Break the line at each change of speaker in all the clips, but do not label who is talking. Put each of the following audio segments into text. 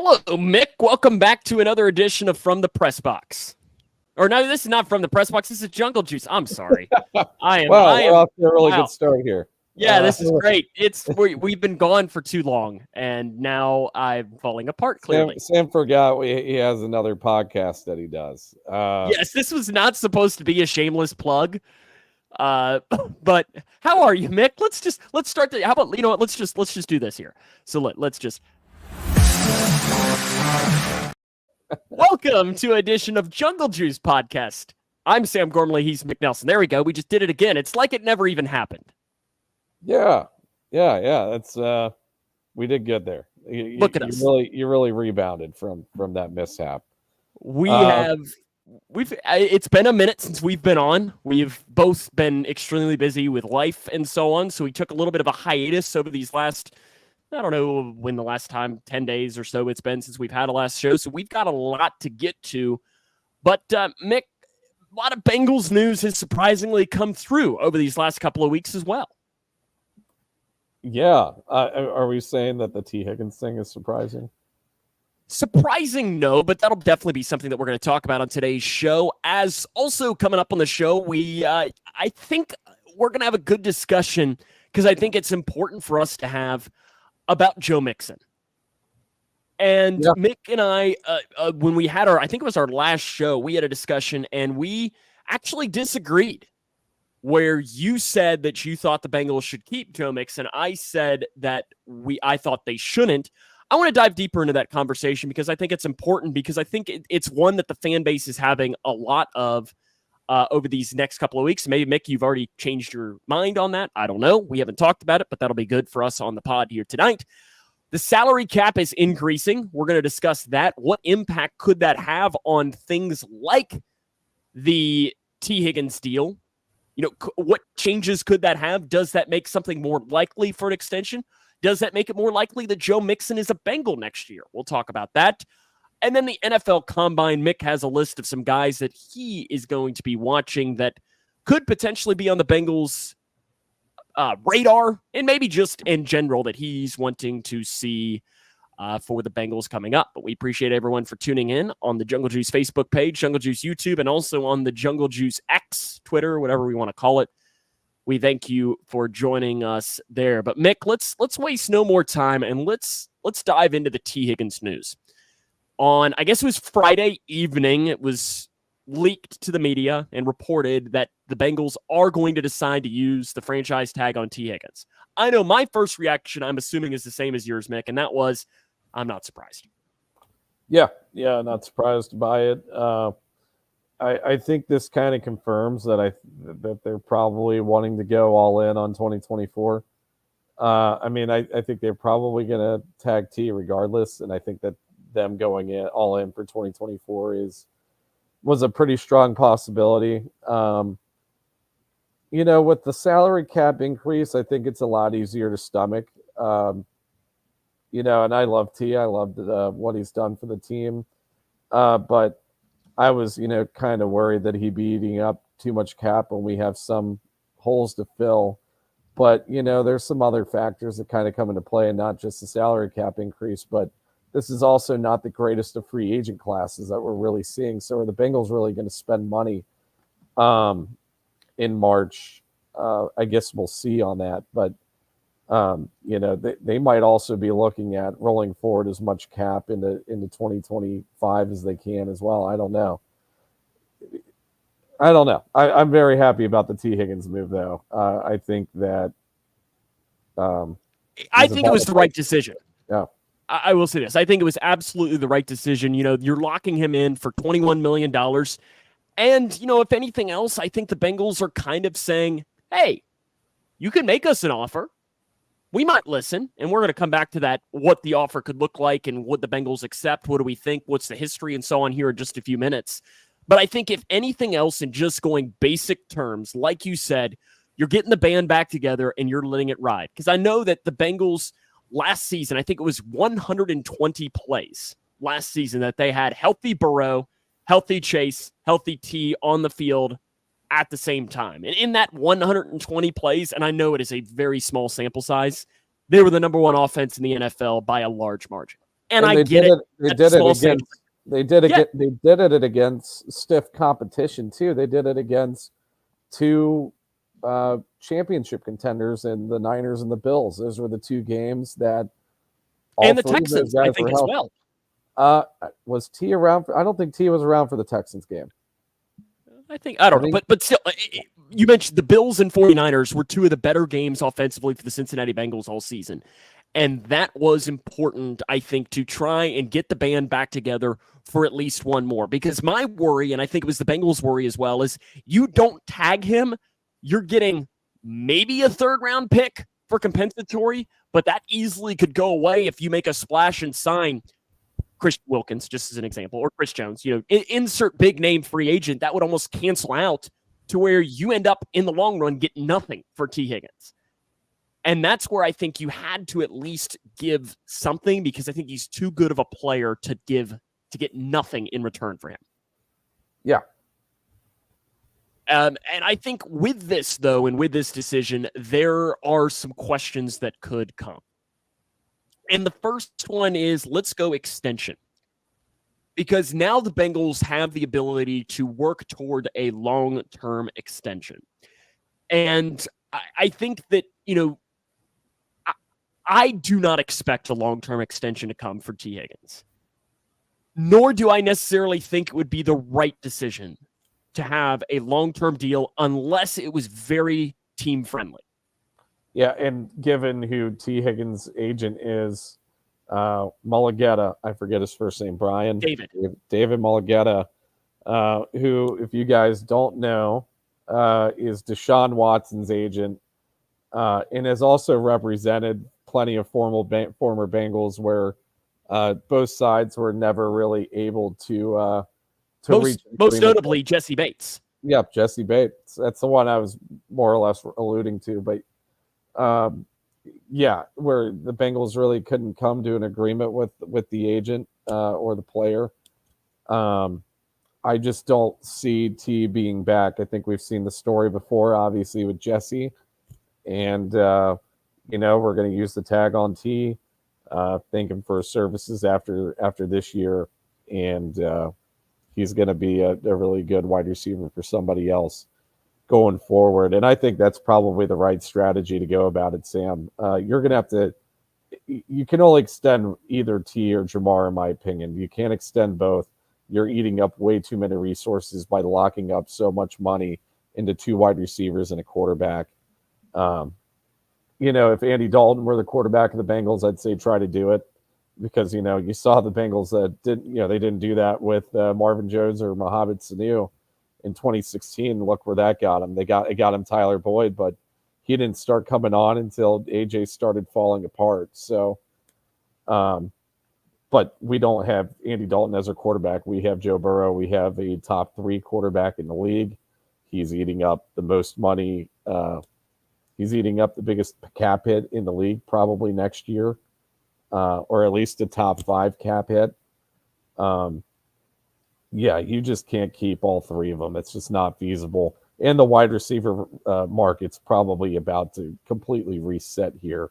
Hello, Mick. Welcome back to another edition of From the Press Box. Or no, this is not From the Press Box. This is Jungle Juice. I'm sorry.
We're off to a really good start here.
Yeah, this is great. We've been gone for too long, and now I'm falling apart. Clearly,
Sam forgot he has another podcast that he does.
Yes, this was not supposed to be a shameless plug. But how are you, Mick? Let's start. How about let's just do this here. So let's just. Welcome to an edition of Jungle Juice Podcast. I'm Sam Gormley. He's Mick Nelson. There we go. We just did it again. It's like it never even happened.
Yeah. That's we did good there.
Look at us.
You really rebounded from that mishap.
It's been a minute since we've been on. We've both been extremely busy with life and so on. So we took a little bit of a hiatus over these last, I don't know when the last time, 10 days or so it's been since we've had a last show. So we've got a lot to get to. But Mick, a lot of Bengals news has surprisingly come through over these last couple of weeks as well.
Yeah. Are we saying that the Tee Higgins thing is surprising?
Surprising, no, but that'll definitely be something that we're going to talk about on today's show. As also coming up on the show, I think we're going to have a good discussion because I think it's important for us to have about Joe Mixon. And yeah. Mick and I, when we had I think it was our last show, we had a discussion and we actually disagreed. Where you said that you thought the Bengals should keep Joe Mixon, I said that I thought they shouldn't. I want to dive deeper into that conversation because I think it's important because I think it's one that the fan base is having a lot of over these next couple of weeks. Maybe, Mick, you've already changed your mind on that. I don't know. We haven't talked about it, but that'll be good for us on the pod here tonight. The salary cap is increasing. We're going to discuss that. What impact could that have on things like the Tee Higgins deal? What changes could that have? Does that make something more likely for an extension? Does that make it more likely that Joe Mixon is a Bengal next year? We'll talk about that. And then the NFL Combine, Mick has a list of some guys that he is going to be watching that could potentially be on the Bengals' radar, and maybe just in general that he's wanting to see for the Bengals coming up. But we appreciate everyone for tuning in on the Jungle Juice Facebook page, Jungle Juice YouTube, and also on the Jungle Juice X, Twitter, whatever we want to call it. We thank you for joining us there. But Mick, let's waste no more time and let's dive into the Tee Higgins news. On, I guess it was Friday evening, it was leaked to the media and reported that the Bengals are going to decide to use the franchise tag on Tee Higgins. I know my first reaction, I'm assuming, is the same as yours, Mick, and that was, I'm not surprised.
Yeah, not surprised by it. I think this kind of confirms that that they're probably wanting to go all in on 2024. I think they're probably going to tag T regardless, and I think that them going all in for 2024 was a pretty strong possibility. With the salary cap increase, I think it's a lot easier to stomach. And I love T. I loved what he's done for the team, but I was, kind of worried that he'd be eating up too much cap when we have some holes to fill. But, there's some other factors that kind of come into play, and not just the salary cap increase, but this is also not the greatest of free agent classes that we're really seeing. So are the Bengals really going to spend money in March? I guess we'll see on that. But, they might also be looking at rolling forward as much cap into 2025 as they can as well. I don't know. I'm very happy about the Tee Higgins move, though. I think that
I think it was the right decision.
Yeah.
I will say this. I think it was absolutely the right decision. You're locking him in for $21 million. And, if anything else, I think the Bengals are kind of saying, hey, you can make us an offer. We might listen, and we're going to come back to that, what the offer could look like and what the Bengals accept, what do we think, what's the history, and so on here in just a few minutes. But I think if anything else, in just going basic terms, like you said, you're getting the band back together and you're letting it ride. Because I know that the Bengals last season, I think it was 120 plays last season that they had healthy Burrow, healthy Chase, healthy T on the field at the same time. And in that 120 plays, and I know it is a very small sample size, they were the number one offense in the NFL by a large margin. And I get it.
They did it against. They did it.
Yeah.
They did it against stiff competition too. They did it against two championship contenders in the Niners and the Bills. Those were the two games that all
and the
three of
Texans,
those guys
I think,
were
as
healthy.
well.
Was T around? I don't think T was around for the Texans game.
I don't know. But still, you mentioned the Bills and 49ers were two of the better games offensively for the Cincinnati Bengals all season. And that was important, I think, to try and get the band back together for at least one more. Because my worry, and I think it was the Bengals' worry as well, is you don't tag him, you're getting maybe a third-round pick for compensatory, but that easily could go away if you make a splash and sign Chris Wilkins, just as an example, or Chris Jones. Insert big-name free agent. That would almost cancel out to where you end up, in the long run, getting nothing for Tee Higgins. And that's where I think you had to at least give something, because I think he's too good of a player to get nothing in return for him.
Yeah.
And I think with this, though, and with this decision, there are some questions that could come. And the first one is, let's go extension. Because now the Bengals have the ability to work toward a long-term extension. And I think that, I do not expect a long-term extension to come for Tee Higgins. Nor do I necessarily think it would be the right decision to have a long-term deal unless it was very team-friendly.
Yeah, and given who Tee Higgins' agent is, Mulligetta, I forget his first name, Brian.
David
Mulligetta, who, if you guys don't know, is Deshaun Watson's agent, and has also represented plenty of former Bengals where both sides were never really able to reach.
Most notably, Jesse Bates.
Yep, Jesse Bates. That's the one I was more or less alluding to. But where the Bengals really couldn't come to an agreement with the agent or the player. I just don't see T being back. I think we've seen the story before, obviously, with Jesse. And, we're going to use the tag on T, thank him for his services after this year. And he's going to be a really good wide receiver for somebody else going forward. And I think that's probably the right strategy to go about it, Sam. You're going to have to – you can only extend either T or Jamar, in my opinion. You can't extend both. You're eating up way too many resources by locking up so much money into two wide receivers and a quarterback. If Andy Dalton were the quarterback of the Bengals, I'd say try to do it, because, you saw the Bengals they didn't do that with Marvin Jones or Mohamed Sanu in 2016. Look where that got him. It got him Tyler Boyd, but he didn't start coming on until AJ started falling apart. So, but we don't have Andy Dalton as our quarterback. We have Joe Burrow. We have a top 3 quarterback in the league. He's eating up the most money. He's eating up the biggest cap hit in the league probably next year, or at least a top 5 cap hit. You just can't keep all 3 of them. It's just not feasible. And the wide receiver market's probably about to completely reset here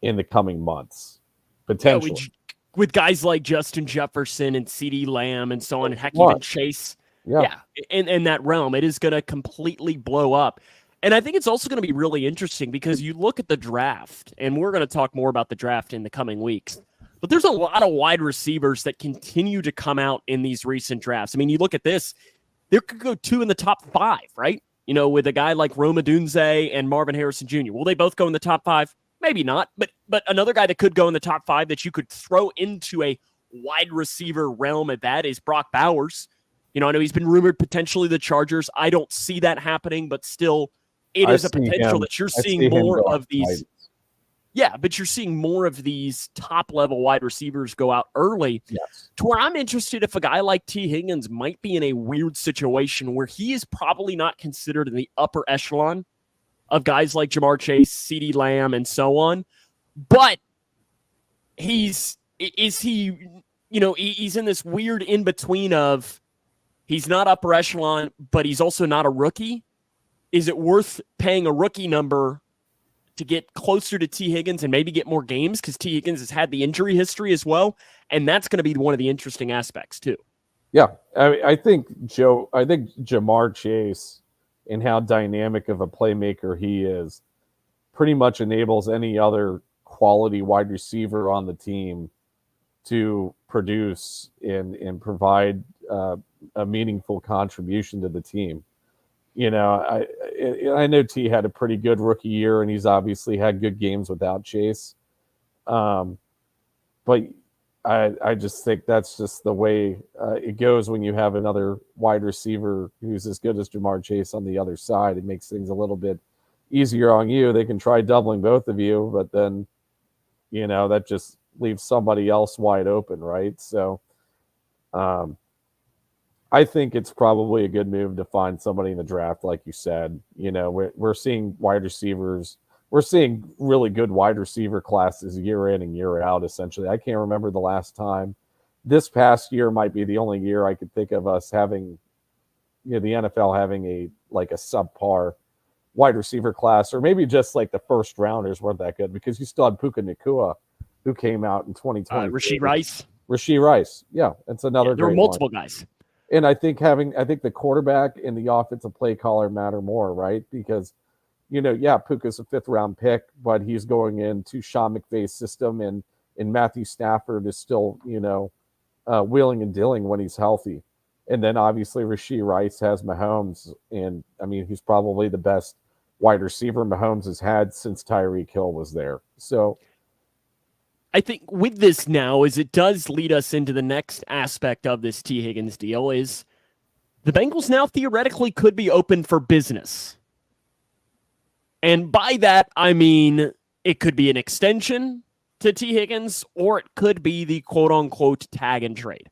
in the coming months, potentially.
With guys like Justin Jefferson and CeeDee Lamb and so on, and heck, even Chase. Yeah. In that realm, it is going to completely blow up. And I think it's also going to be really interesting because you look at the draft, and we're going to talk more about the draft in the coming weeks, but there's a lot of wide receivers that continue to come out in these recent drafts. I mean, you look at this, there could go 2 in the top 5, right? With a guy like Rome Odunze and Marvin Harrison Jr. Will they both go in the top 5? Maybe not, but another guy that could go in the top 5 that you could throw into a wide receiver realm at that is Brock Bowers. I know he's been rumored potentially the Chargers. I don't see that happening, but still, it is a potential that you're seeing more of these. Yeah, but you're seeing more of these top-level wide receivers go out early.
Yes.
To where I'm interested if a guy like Tee Higgins might be in a weird situation where he is probably not considered in the upper echelon of guys like Jamar Chase, CeeDee Lamb, and so on. But he's in this weird in-between of he's not upper echelon, but he's also not a rookie. Is it worth paying a rookie number to get closer to Tee Higgins and maybe get more games because Tee Higgins has had the injury history as well. And that's going to be one of the interesting aspects too.
Yeah. I think Jamar Chase and how dynamic of a playmaker he is pretty much enables any other quality wide receiver on the team to produce and provide a meaningful contribution to the team. You know, I know T had a pretty good rookie year, and he's obviously had good games without Chase. But I just think that's just the way it goes when you have another wide receiver who's as good as Jamar Chase on the other side. It makes things a little bit easier on you. They can try doubling both of you, but then, you know, that just leaves somebody else wide open, right? So I think it's probably a good move to find somebody in the draft, like you said. You know, we're seeing wide receivers. We're seeing really good wide receiver classes year in and year out, essentially. I can't remember the last time. This past year might be the only year I could think of us having, you know, the NFL having a subpar wide receiver class, or maybe just like the first rounders weren't that good because you still had Puka Nacua, who came out in 2020. Rashee Rice. Yeah, it's another
there were
great
multiple
one.
guys.
And I think the quarterback and the offensive play caller matter more, right? Because, you know, yeah, Puka's a 5th round pick, but he's going into Sean McVay's system, and Matthew Stafford is still, you know, wheeling and dealing when he's healthy. And then obviously Rashee Rice has Mahomes, and I mean, he's probably the best wide receiver Mahomes has had since Tyreek Hill was there. So
I think with this now, is it does lead us into the next aspect of this Tee Higgins deal, is the Bengals now theoretically could be open for business. And by that, I mean it could be an extension to Tee Higgins, or it could be the quote-unquote tag and trade.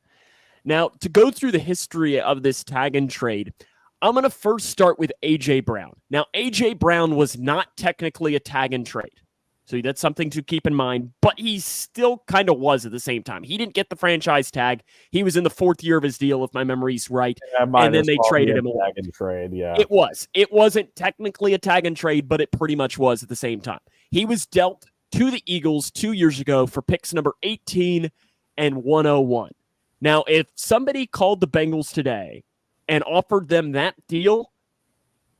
Now, to go through the history of this tag and trade, I'm going to first start with A.J. Brown. Now, A.J. Brown was not technically a tag and trade. So that's something to keep in mind, but he still kind of was at the same time. He didn't get the franchise tag. He was in the 4th year of his deal, if my memory's right. And then they traded him away.
Tag and trade, yeah.
It was. It wasn't technically a tag and trade, but it pretty much was at the same time. He was dealt to the Eagles 2 years ago for picks number 18 and 101. Now, if somebody called the Bengals today and offered them that deal,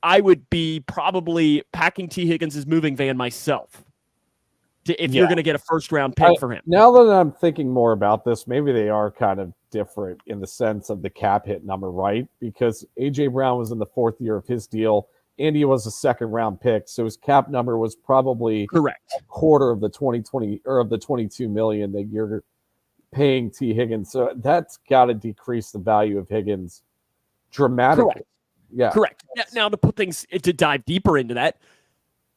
I would be probably packing Tee Higgins' moving van myself. If you're going to get a first-round pick for him.
Now that I'm thinking more about this, maybe they are kind of different in the sense of the cap hit number, right? Because A.J. Brown was in the 4th year of his deal, and he was a 2nd-round pick, so his cap number was probably
correct
a quarter of the 2020 or of the $22 million that you're paying Tee Higgins. So that's got to decrease the value of Higgins dramatically.
Correct.
Yeah,
correct. Now to put things to dive deeper into that,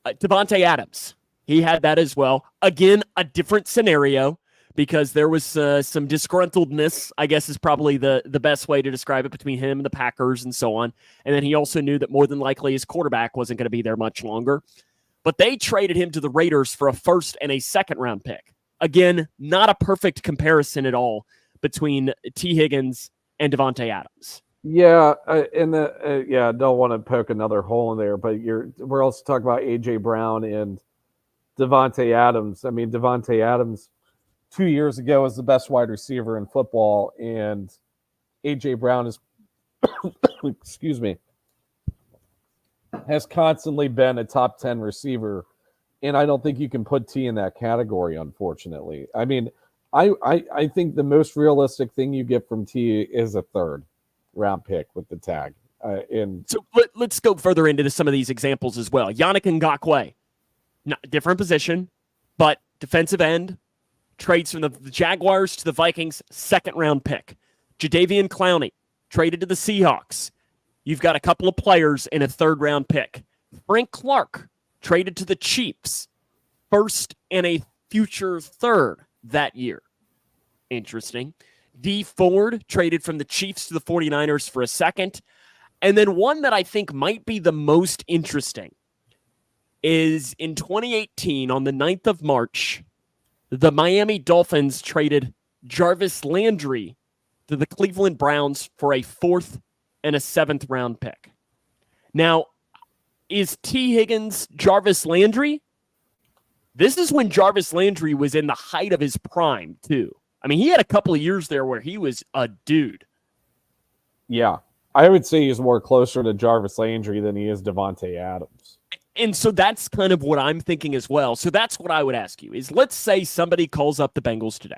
Davante Adams. He had that as well. Again, a different scenario because there was some disgruntledness, I guess is probably the best way to describe it, between him and the Packers and so on. And then he also knew that more than likely his quarterback wasn't going to be there much longer. But they traded him to the Raiders for a 1st and a 2nd-round pick. Again, not a perfect comparison at all between Tee Higgins and Davante Adams.
Yeah, don't want to poke another hole in there, but we're also talking about A.J. Brown and Davante Adams. I mean, Davante Adams 2 years ago was the best wide receiver in football, and A.J. Brown is, excuse me, has constantly been a top 10 receiver, and I don't think you can put T in that category, unfortunately. I mean, I think the most realistic thing you get from T is a 3rd-round pick with the tag.
So let's go further into some of these examples as well. Yannick Ngakoue. Not different position, but defensive end, trades from the Jaguars to the Vikings, 2nd-round pick. Jadeveon Clowney, traded to the Seahawks. You've got a couple of players in a 3rd-round pick. Frank Clark, traded to the Chiefs, 1st and a future 3rd that year. Interesting. Dee Ford, traded from the Chiefs to the 49ers for a 2nd. And then one that I think might be the most interesting is in 2018, on the 9th of March, the Miami Dolphins traded Jarvis Landry to the Cleveland Browns for a 4th and a 7th-round pick. Now, is Tee Higgins Jarvis Landry, This is when Jarvis Landry was in the height of his prime, too. I mean, he had a couple of years there where he was a dude.
Yeah. I would say he's more closer to Jarvis Landry than he is Devontae Adams.
And so that's kind of what I'm thinking as well. So that's what I would ask you is, let's say somebody calls up the Bengals today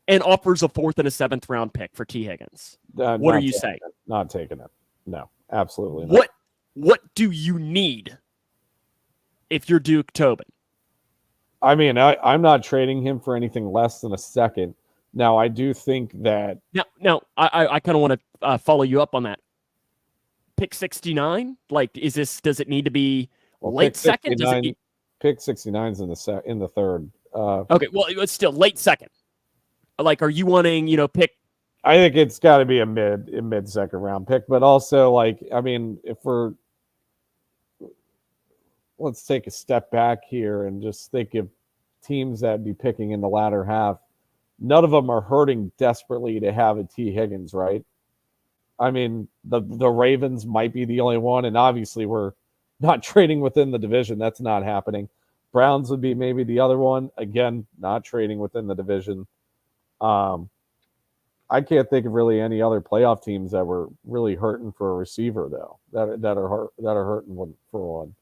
and offers a 4th and a 7th round pick for Tee Higgins. What are you saying?
Not taking it. No, absolutely not.
What do you need if you're Duke Tobin?
I mean, I'm not trading him for anything less than a second. Now, I do think that...
Now, I kind of want to follow you up on that. Pick 69? Like, does it need to be late second?
Pick 69's in the third.
Okay, well, it's still late second. Like, are you wanting, pick...
I think it's got to be a mid second round pick, but also, like, I mean, let's take a step back here and just think of teams that'd be picking in the latter half. None of them are hurting desperately to have a Tee Higgins, right? I mean, the Ravens might be the only one, and obviously we're not trading within the division. That's not happening. Browns would be maybe the other one. Again, not trading within the division. I can't think of really any other playoff teams that were really hurting for a receiver, though, that are hurting for one.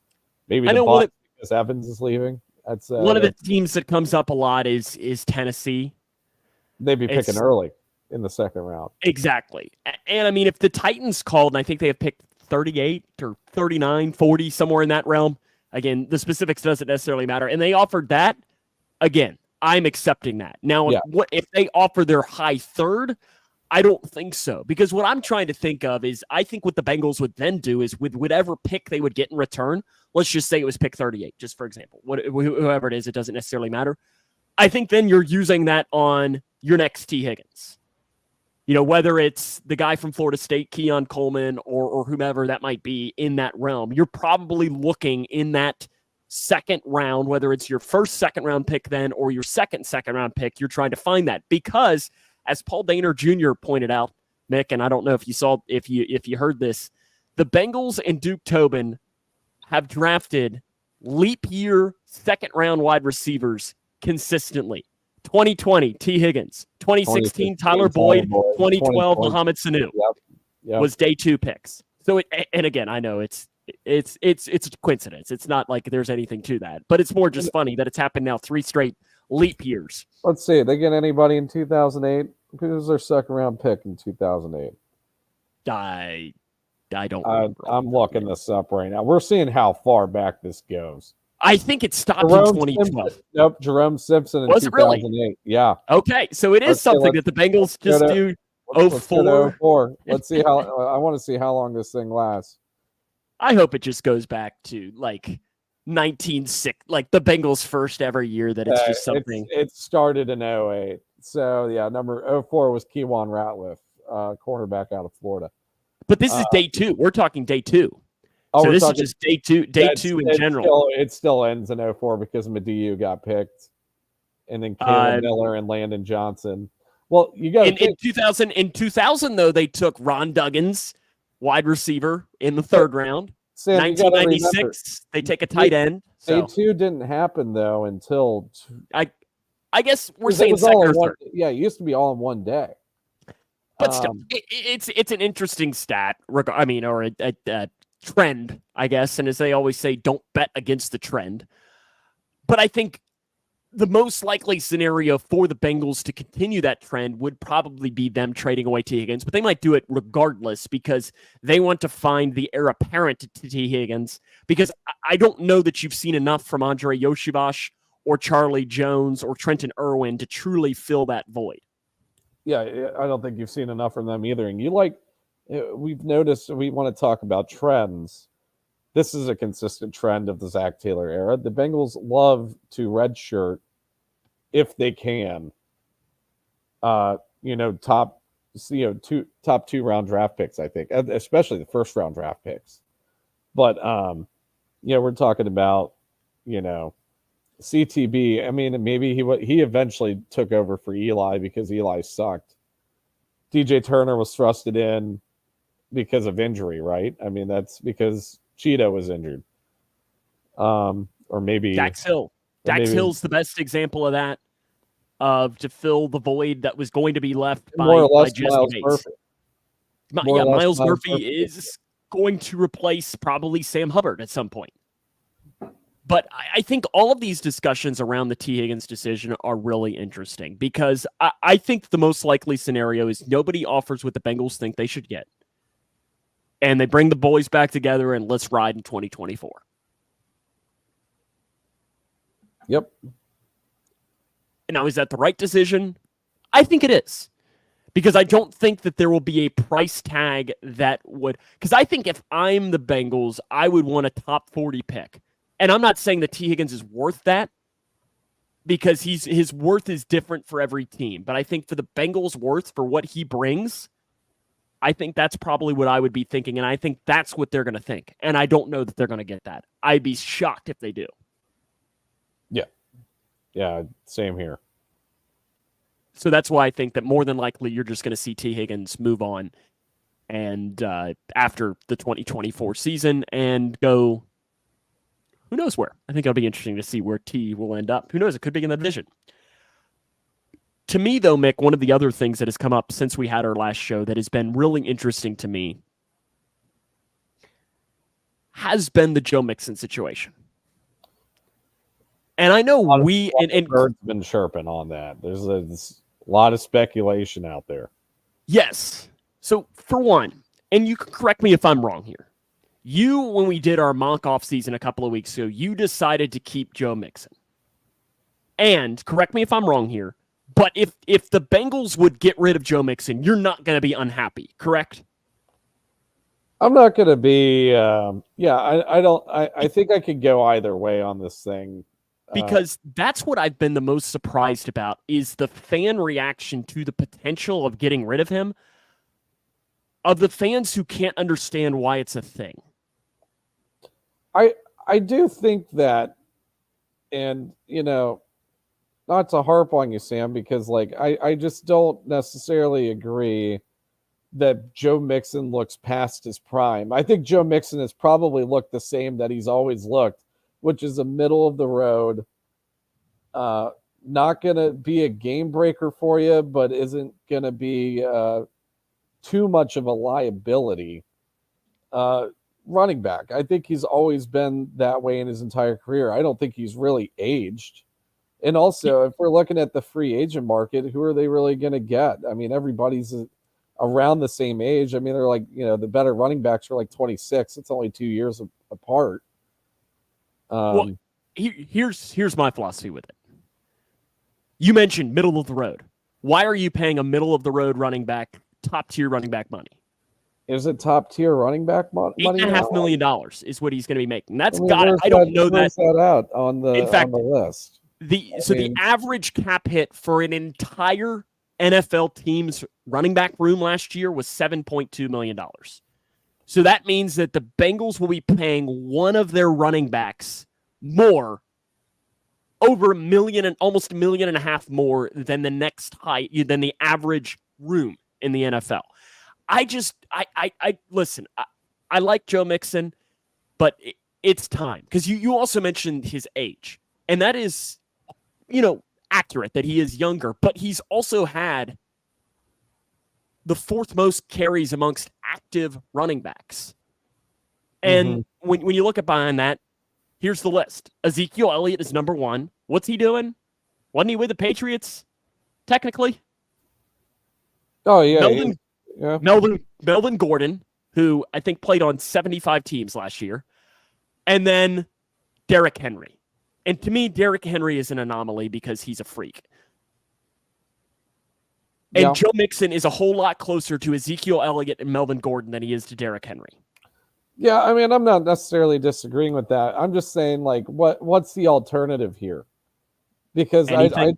Maybe the Bucs because Evans is leaving. That's
one of the teams that comes up a lot is Tennessee.
They'd be picking early in the second round.
Exactly. And I mean, if the Titans called, and I think they have picked 38 or 39, 40, somewhere in that realm. Again, the specifics doesn't necessarily matter. And they offered that. Again, I'm accepting that. Now, what if they offer their high third? I don't think so. Because what I'm trying to think of is, I think what the Bengals would then do is, with whatever pick they would get in return, let's just say it was pick 38, just for example. Whoever it is, it doesn't necessarily matter. I think then you're using that on your next Tee Higgins. Whether it's the guy from Florida State, Keon Coleman, or whomever that might be in that realm, you're probably looking in that second round, whether it's your first second round pick then or your second round pick, you're trying to find that. Because as Paul Dehner Jr. pointed out, Mick, and I don't know if you heard this, the Bengals and Duke Tobin have drafted leap year second round wide receivers consistently. 2020, Tee Higgins. 2016, Tyler Boyd. 2012, Mohamed Sanu was day 2 picks. So, and again, I know it's a coincidence. It's not like there's anything to that, but it's more just funny that it's happened now 3 straight leap years.
Let's see. They get anybody in 2008? Who was their second round pick in 2008?
I don't.
I'm looking this up right now. We're seeing how far back this goes.
I think it stopped in 2012.
Nope, Jerome Simpson in 2008. Really? Yeah.
Okay, so it is something that the Bengals just do. 04.
Let's see how. I want to see how long this thing lasts.
I hope it just goes back to like 1906, like the Bengals' first ever year. That it's just something.
It started in 08. So yeah, number 04 was Kewan Ratliff, cornerback out of Florida.
But this is day 2. We're talking day 2. So this is just day two in general.
It still ends in 04 because Mediu got picked, and then Caleb Miller and Landon Johnson. Well, you got
in 2000. In 2000, though, they took Ron Duggins, wide receiver, in the third round.
Sam,
1996, they take a tight end.
Day 2 didn't happen though until
I guess we're saying second or third.
Yeah, it used to be all in one day.
But still, it's an interesting stat. Or a trend, I guess. And as they always say, don't bet against the trend. But I think the most likely scenario for the Bengals to continue that trend would probably be them trading away Tee Higgins, but they might do it regardless because they want to find the heir apparent to Tee Higgins, because I don't know that you've seen enough from Andre Yoshibach or Charlie Jones or Trenton Irwin to truly fill that void.
Yeah, I don't think you've seen enough from them either. And we've noticed, we want to talk about trends. This is a consistent trend of the Zach Taylor era. The Bengals love to redshirt if they can. Top 2 round draft picks, I think, especially the first round draft picks. But we're talking about CTB. I mean, maybe he eventually took over for Eli because Eli sucked. DJ Turner was thrusted in because of injury, right? I mean, that's because Cheetah was injured. Or maybe
Dax Hill. Dax Hill's the best example of that, to fill the void that was going to be left
more or
by
less
Jesse
Miles
Bates.
Murphy.
Miles Murphy is going to replace probably Sam Hubbard at some point. But I think all of these discussions around the Tee Higgins decision are really interesting because I think the most likely scenario is nobody offers what the Bengals think they should get. And they bring the boys back together and let's ride in 2024.
Yep.
Now, is that the right decision? I think it is. Because I don't think that there will be a price tag that would... Because I think if I'm the Bengals, I would want a top 40 pick. And I'm not saying that Tee Higgins is worth that because his worth is different for every team. But I think for the Bengals' worth, for what he brings, I think that's probably what I would be thinking. And I think that's what they're going to think. And I don't know that they're going to get that. I'd be shocked if they do.
Yeah. Yeah, same here.
So that's why I think that more than likely you're just going to see Tee Higgins move on and after the 2024 season and go, who knows where. I think it'll be interesting to see where T will end up. Who knows? It could be in the division. To me, though, Mick, one of the other things that has come up since we had our last show that has been really interesting to me has been the Joe Mixon situation. And I know
Bird's been chirping on that. There's a lot of speculation out there.
Yes. So for one, and you can correct me if I'm wrong here. When we did our mock off season a couple of weeks ago, you decided to keep Joe Mixon. And correct me if I'm wrong here, but if the Bengals would get rid of Joe Mixon, you're not going to be unhappy, correct?
I'm not going to be. I think I could go either way on this thing.
Because that's what I've been the most surprised about is the fan reaction to the potential of getting rid of him, of the fans who can't understand why it's a thing.
I do think that, and, not to harp on you, Sam, because, I just don't necessarily agree that Joe Mixon looks past his prime. I think Joe Mixon has probably looked the same that he's always looked, which is a middle of the road, not going to be a game breaker for you, but isn't going to be too much of a liability running back. I think he's always been that way in his entire career. I don't think he's really aged. And also, if we're looking at the free agent market, who are they really going to get? I mean, everybody's around the same age. I mean, they're like, the better running backs are like 26. It's only 2 years apart.
Here's my philosophy with it. You mentioned middle of the road. Why are you paying a middle of the road running back, top tier running back money?
Is it top tier running back money?
$8.5 million is what he's going to be making. That's
I don't know that out on the list.
The average cap hit for an entire NFL team's running back room last year was $7.2 million. So that means that the Bengals will be paying one of their running backs more, over $1 million and almost $1.5 million more than than the average room in the NFL. Listen, I like Joe Mixon, but it's time because you also mentioned his age, and that is, accurate that he is younger, but he's also had the fourth most carries amongst active running backs. And when you look at behind that, here's the list. Ezekiel Elliott is number one. What's he doing? Wasn't he with the Patriots, technically?
Oh, yeah.
Melvin Gordon, who I think played on 75 teams last year. And then Derrick Henry. And to me, Derrick Henry is an anomaly because he's a freak. And Joe Mixon is a whole lot closer to Ezekiel Elliott and Melvin Gordon than he is to Derrick Henry.
Yeah, I mean, I'm not necessarily disagreeing with that. I'm just saying, what's the alternative here? Because in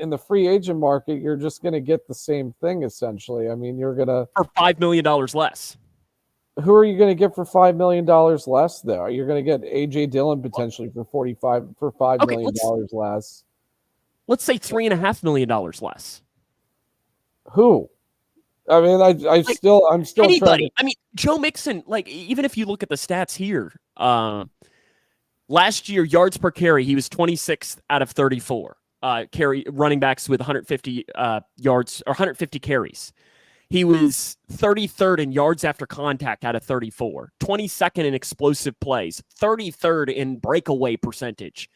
the free agent market, you're just going to get the same thing, essentially. I mean, you're going to...
For $5 million less.
Who are you going to get for $5 million less, though? You're going to get A.J. Dillon potentially for $5 million less.
Let's say $3.5 million less.
Who? I mean, I'm still
anybody. I mean, Joe Mixon. Even if you look at the stats here, Last year, yards per carry, he was 26th out of 34 running backs with 150 yards or 150 carries. He was 33rd in yards after contact out of 34, 22nd in explosive plays, 33rd in breakaway percentage.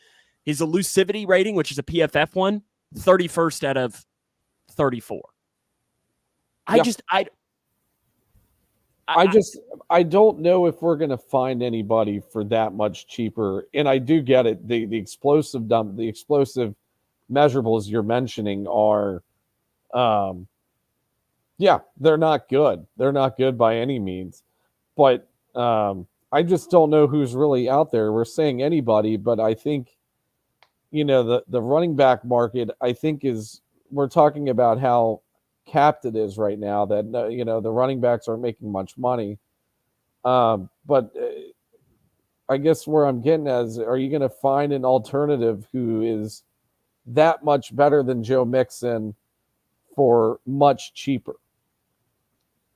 His elusivity rating, which is a PFF one, 31st out of 34. I
don't know if we're going to find anybody for that much cheaper. And I do get it. The explosive measurables you're mentioning are, they're not good. They're not good by any means. But I just don't know who's really out there. We're saying anybody, but I think, the running back market, I think we're talking about how capped it is right now, that, the running backs aren't making much money. But I guess where I'm getting at is, are you going to find an alternative who is that much better than Joe Mixon for much cheaper?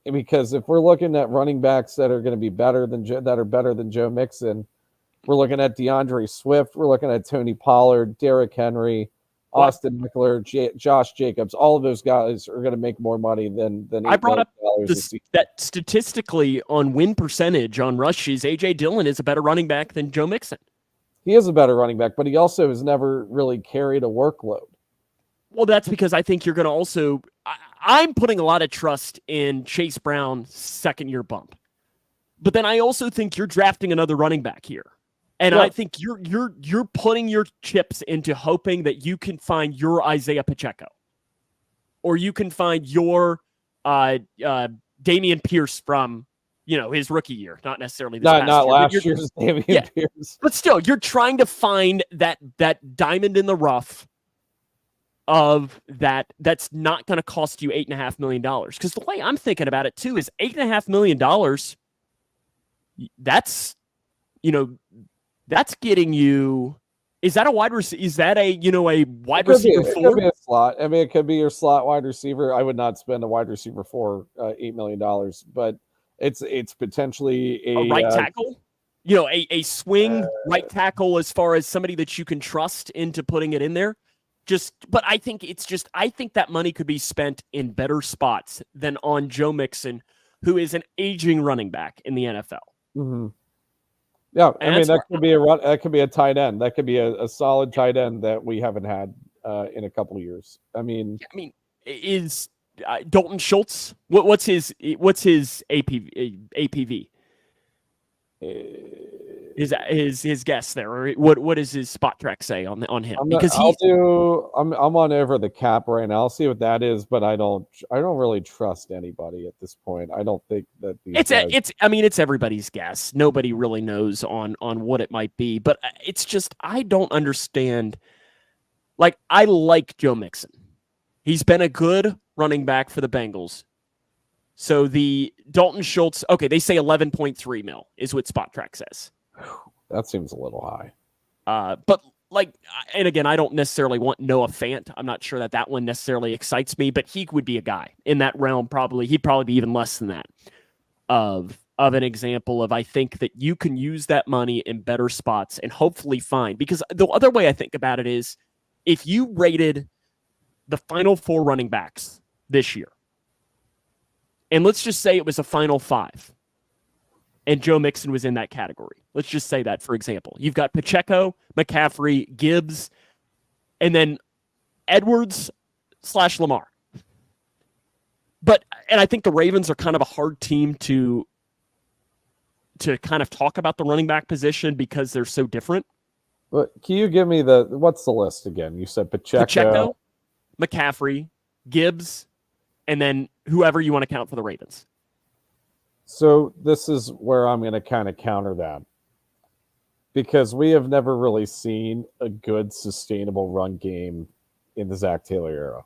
Because if we're looking at running backs that are going to be better than Joe Mixon, we're looking at DeAndre Swift, we're looking at Tony Pollard, Derrick Henry, Austin Eckler, Josh Jacobs. All of those guys are going to make more money than
I brought up that statistically on win percentage on rushes, A.J. Dillon is a better running back than Joe Mixon.
He is a better running back, but he also has never really carried a workload.
Well, that's because I think you're going to also I'm putting a lot of trust in Chase Brown's second-year bump. But then I also think you're drafting another running back here. And I think you're putting your chips into hoping that you can find your Isaiah Pacheco, or you can find your Dameon Pierce from his rookie year, not necessarily this past
not
year,
last year's Dameon Pierce.
But still, you're trying to find that diamond in the rough of that's not going to cost you $8.5 million. Because the way I'm thinking about it too is $8.5 million. That's getting you. Is that a wide receiver? Is that a wide receiver
four? It could be a slot. I mean, it could be your slot wide receiver. I would not spend a wide receiver for $8 million, but it's potentially a
right tackle. A swing right tackle, as far as somebody that you can trust into putting it in there. But I think that money could be spent in better spots than on Joe Mixon, who is an aging running back in the NFL.
Mm-hmm. Yeah, I mean that could be a tight end. That could be a solid tight end that we haven't had in a couple of years. I mean,
is Dalton Schultz? What's his APV? His guess there, or what does his spot track say on him?
I'm on over the cap right now. I'll see what that is, but I don't really trust anybody at this point. I don't think that
it's everybody's guess. Nobody really knows on what it might be, but it's just I don't understand. Like, I like Joe Mixon. He's been a good running back for the Bengals. So the Dalton Schultz, okay, they say 11.3 mil is what Spot Track says.
That seems a little high.
But and again, I don't necessarily want Noah Fant. I'm not sure that one necessarily excites me, but he would be a guy in that realm. He'd probably be even less than that of an example of, I think that you can use that money in better spots and hopefully find, because the other way I think about it is, if you rated the final 4 running backs this year, and let's just say it was a final 5, and Joe Mixon was in that category. Let's just say that, for example. You've got Pacheco, McCaffrey, Gibbs, and then Edwards/Lamar. And I think the Ravens are kind of a hard team to kind of talk about the running back position because they're so different.
But can you give me what's the list again? You said Pacheco,
McCaffrey, Gibbs, and then whoever you want to count for the Ravens.
So this is where I'm going to kind of counter that, because we have never really seen a good, sustainable run game in the Zach Taylor era.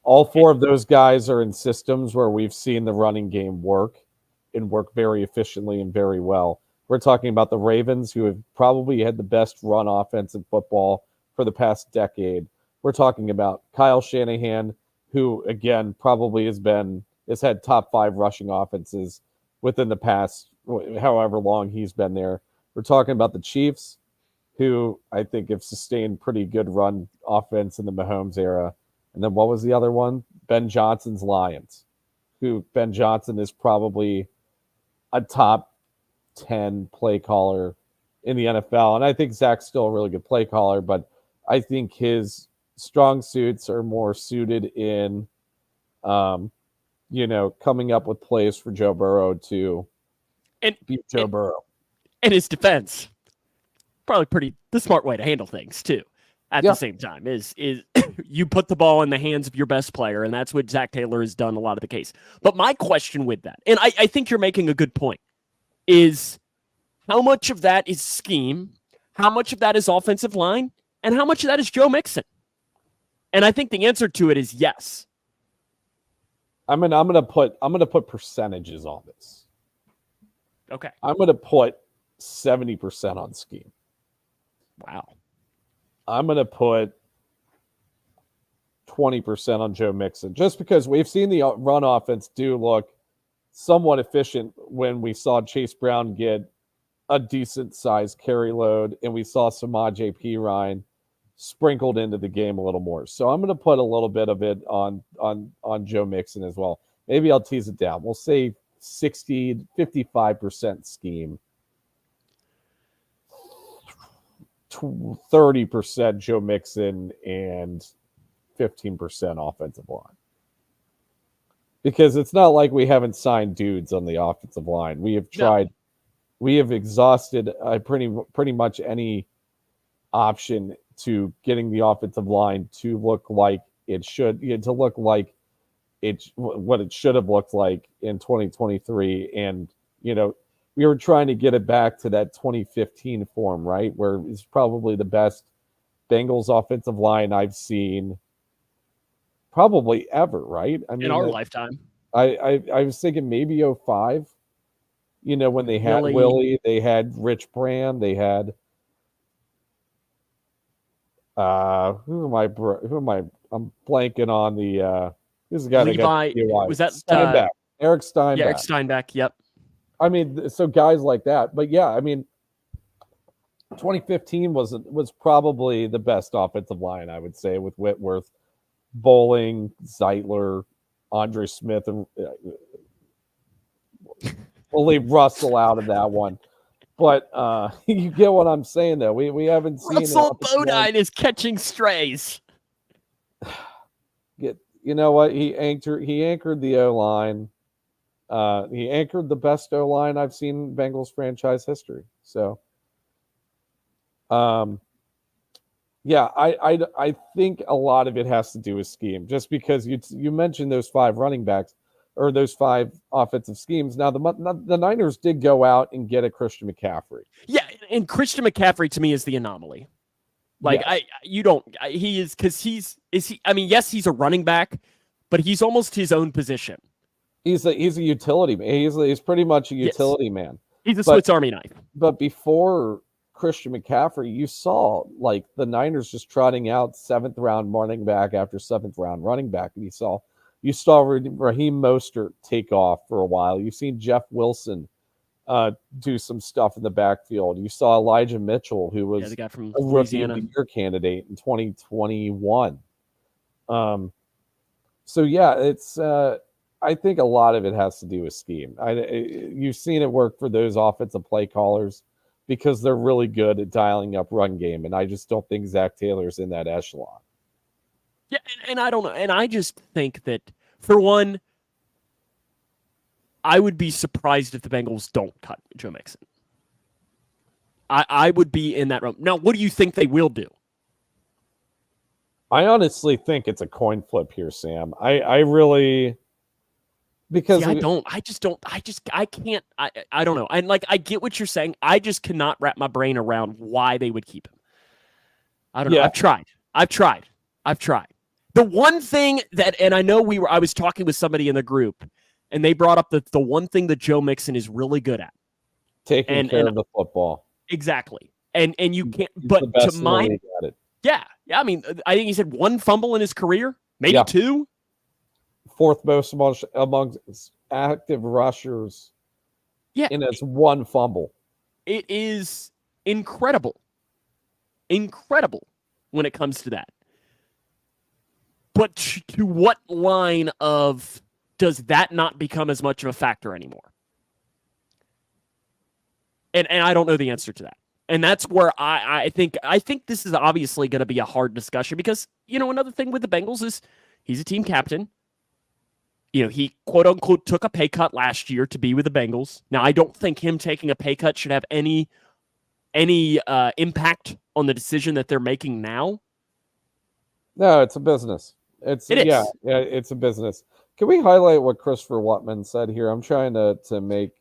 All 4 of those guys are in systems where we've seen the running game work and work very efficiently and very well. We're talking about the Ravens, who have probably had the best run offense in football for the past decade. We're talking about Kyle Shanahan, who, again, probably has had top 5 rushing offenses within the past however long he's been there. We're talking about the Chiefs, who I think have sustained pretty good run offense in the Mahomes era. And then what was the other one? Ben Johnson's Lions, who Ben Johnson is probably a top 10 play caller in the NFL. And I think Zach's still a really good play caller, but I think his strong suits are more suited in, coming up with plays for Joe Burrow to beat Joe Burrow.
And his defense, probably the smart way to handle things too. At the same time, is you put the ball in the hands of your best player, and that's what Zach Taylor has done a lot of the case. But my question with that, and I think you're making a good point, is how much of that is scheme, how much of that is offensive line, and how much of that is Joe Mixon? And I think the answer to it is yes.
I'm gonna put percentages on this.
Okay.
I'm gonna put 70% on scheme.
Wow.
I'm going to put 20% on Joe Mixon, just because we've seen the run offense do look somewhat efficient when we saw Chase Brown get a decent size carry load, and we saw Samaje Perine sprinkled into the game a little more. So I'm going to put a little bit of it on Joe Mixon as well. Maybe I'll tease it down. We'll say 55% scheme. 30% Joe Mixon and 15% offensive line. Because it's not like we haven't signed dudes on the offensive line. We have tried, we have exhausted pretty much any option to getting the offensive line to look like it should, to look like what it should have looked like in 2023. And, we were trying to get it back to that 2015 form, right? Where it's probably the best Bengals offensive line I've seen probably ever, right? I mean,
in our lifetime.
I was thinking maybe 05, when they had Willie, they had Rich Brand, they had who am I? I'm blanking on the who's the guy
Levi,
that got
was that
Steinbeck? Eric Steinbeck.
Yeah, Eric Steinbeck. Yep.
I mean, so guys like that. But yeah, I mean, 2015 was probably the best offensive line, I would say, with Whitworth, Bowling, Zeitler, Andre Smith, and we'll leave Russell out of that one. But you get what I'm saying, though. We haven't seen
Russell Bodine is catching strays.
You know what? He anchored the O-line. He anchored the best O-line I've seen in Bengals franchise history. So, I think a lot of it has to do with scheme, just because you mentioned those 5 running backs or those 5 offensive schemes. Now the Niners did go out and get a Christian McCaffrey.
Yeah, and Christian McCaffrey to me is the anomaly. Like yes, he's a running back, but he's almost his own position.
He's a utility man. He's pretty much a utility man.
He's a Swiss Army knife. But
before Christian McCaffrey, you saw like the Niners just trotting out 7th round running back after 7th round running back, and you saw Raheem Mostert take off for a while. You've seen Jeff Wilson do some stuff in the backfield. You saw Elijah Mitchell, who was
the guy from
a Rookie of the Year candidate in 2021. So yeah, it's. I think a lot of it has to do with scheme. You've seen it work for those offensive play callers because they're really good at dialing up run game, and I just don't think Zach Taylor's in that echelon.
Yeah, and I don't know. And I just think that, for one, I would be surprised if the Bengals don't cut Joe Mixon. I would be in that room. Now, what do you think they will do?
I honestly think it's a coin flip here, Sam. I really... Because
I can't. I don't know. And I get what you're saying. I just cannot wrap my brain around why they would keep him. I don't know. I've tried. The one thing that, and I know I was talking with somebody in the group, and they brought up the one thing that Joe Mixon is really good at.
Taking care of the football.
Exactly. And you can't, but to mine, yeah. I mean, I think he said 1 fumble in his career, maybe 2.
4th most among active rushers.
Yeah.
And it's 1 fumble.
It is incredible. incredible when it comes to that. But to what line of does that not become as much of a factor anymore? And I don't know the answer to that. And that's where I think this is obviously going to be a hard discussion because, another thing with the Bengals is he's a team captain. He quote unquote took a pay cut last year to be with the Bengals. Now, I don't think him taking a pay cut should have any impact on the decision that they're making now.
No, it's a business. It is. Yeah, it's a business. Can we highlight what Christopher Whatman said here? I'm trying to make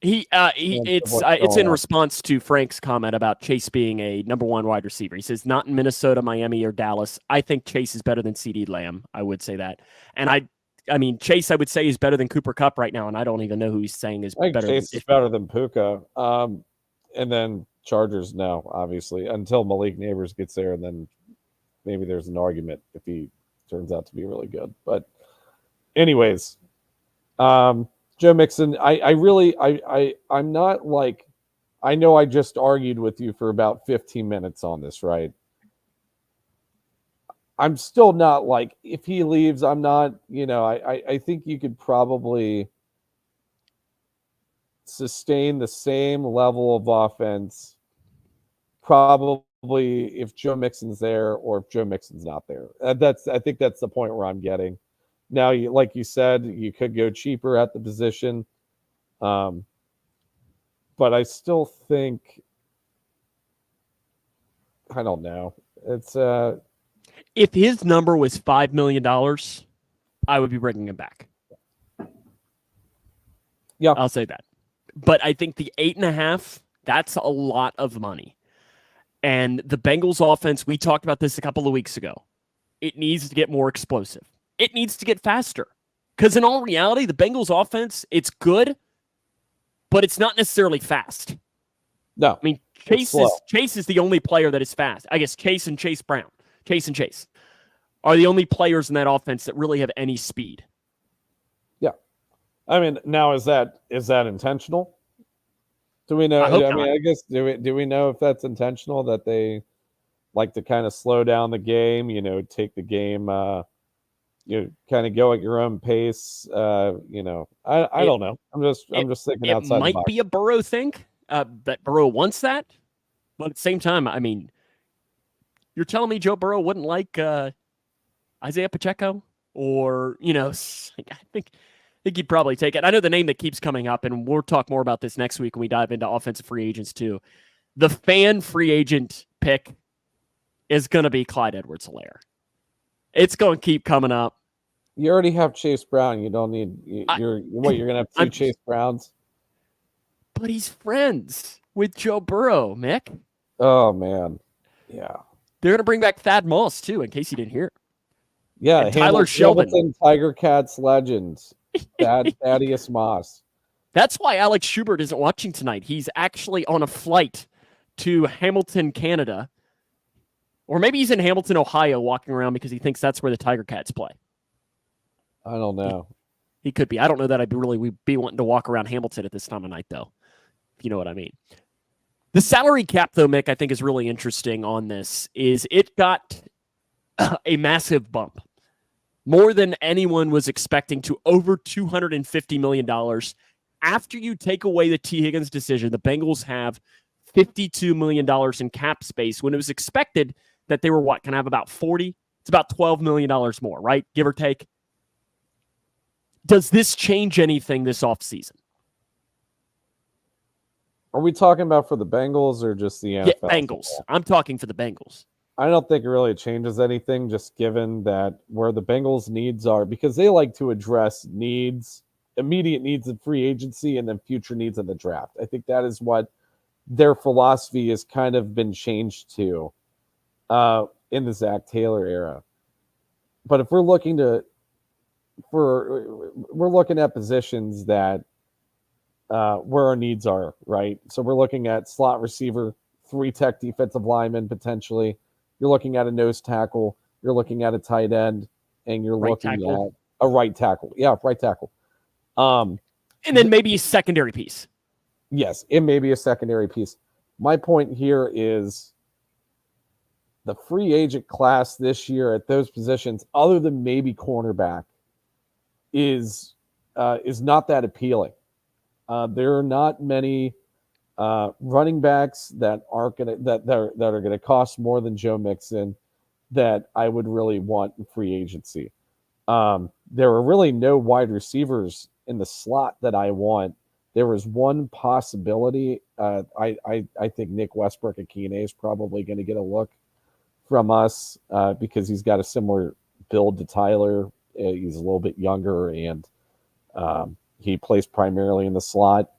it's in response to Frank's comment about Chase being a number one wide receiver. He says, not in Minnesota, Miami, or Dallas. I think Chase is better than CeeDee Lamb. I would say that. And I mean, Chase, I would say, is better than Cooper Kupp right now, and I don't even know who he's saying is better.
Chase is better than Puka. And then Chargers, no, obviously, until Malik Neighbors gets there, and then maybe there's an argument if he turns out to be really good. But anyways, Joe Mixon, I'm not like, I know I just argued with you for about 15 minutes on this, right? I'm still not like, if he leaves, I'm not, I think you could probably sustain the same level of offense probably if Joe Mixon's there or if Joe Mixon's not there. I think that's the point where I'm getting. Now, like you said, you could go cheaper at the position. But I still think, I don't know. It's
if his number was $5 million, I would be bringing him back.
Yeah,
I'll say that. But I think the 8.5, that's a lot of money. And the Bengals offense, we talked about this a couple of weeks ago. It needs to get more explosive. It needs to get faster. Because in all reality, the Bengals offense, it's good, but it's not necessarily fast.
No.
I mean, Chase is the only player that is fast. I guess Chase and Chase are the only players in that offense that really have any speed.
Yeah. I mean, now is that intentional? Do we know? I guess do we know if that's intentional, that they like to kind of slow down the game, take the game kind of go at your own pace. I don't know. I'm just thinking outside the box.
It might be a Burrow thing, that Burrow wants that. But at the same time, I mean, you're telling me Joe Burrow wouldn't like Isaiah Pacheco? Or, I think he'd probably take it. I know the name that keeps coming up, and we'll talk more about this next week when we dive into offensive free agents too. The fan free agent pick is going to be Clyde Edwards-Helaire. It's going to keep coming up.
You already have Chase Brown. You don't need you're going to have two Chase Browns.
But he's friends with Joe Burrow, Mick.
Oh man, yeah.
They're going to bring back Thad Moss too, in case you didn't hear.
Yeah,
and Tyler Sheldon,
Tiger Cats legends, Thaddeus Moss.
That's why Alex Schubert isn't watching tonight. He's actually on a flight to Hamilton, Canada. Or maybe he's in Hamilton, Ohio, walking around because he thinks that's where the Tiger Cats play.
I don't know.
He could be. I don't know that I'd really be wanting to walk around Hamilton at this time of night, though, if you know what I mean. The salary cap, though, Mick, I think is really interesting on this, is it got a massive bump. More than anyone was expecting, to over $250 million. After you take away the Tee Higgins decision, the Bengals have $52 million in cap space when it was expected that they were going to have about 40. It's about $12 million more, right? Give or take. Does this change anything this offseason?
Are we talking about for the Bengals or just the NFL?
Yeah, Bengals. I'm talking for the Bengals.
I don't think it really changes anything, just given that where the Bengals' needs are, because they like to address needs, immediate needs in free agency and then future needs in the draft. I think that is what their philosophy has kind of been changed to in the Zach Taylor era. But if we're looking at positions that where our needs are, right? So we're looking at slot receiver, 3 tech defensive linemen potentially. You're looking at a nose tackle. You're looking at a tight end, and you're looking at a right tackle. Yeah, right tackle.
And then maybe a secondary piece.
Yes, it may be a secondary piece. My point here is the free agent class this year at those positions, other than maybe cornerback, is not that appealing. There are not many running backs that aren't gonna that are gonna cost more than Joe Mixon that I would really want in free agency. There are really no wide receivers in the slot that I want. There was one possibility. I think Nick Westbrook at Keeney is probably going to get a look from us because he's got a similar build to Tyler. He's a little bit younger and he plays primarily in the slot.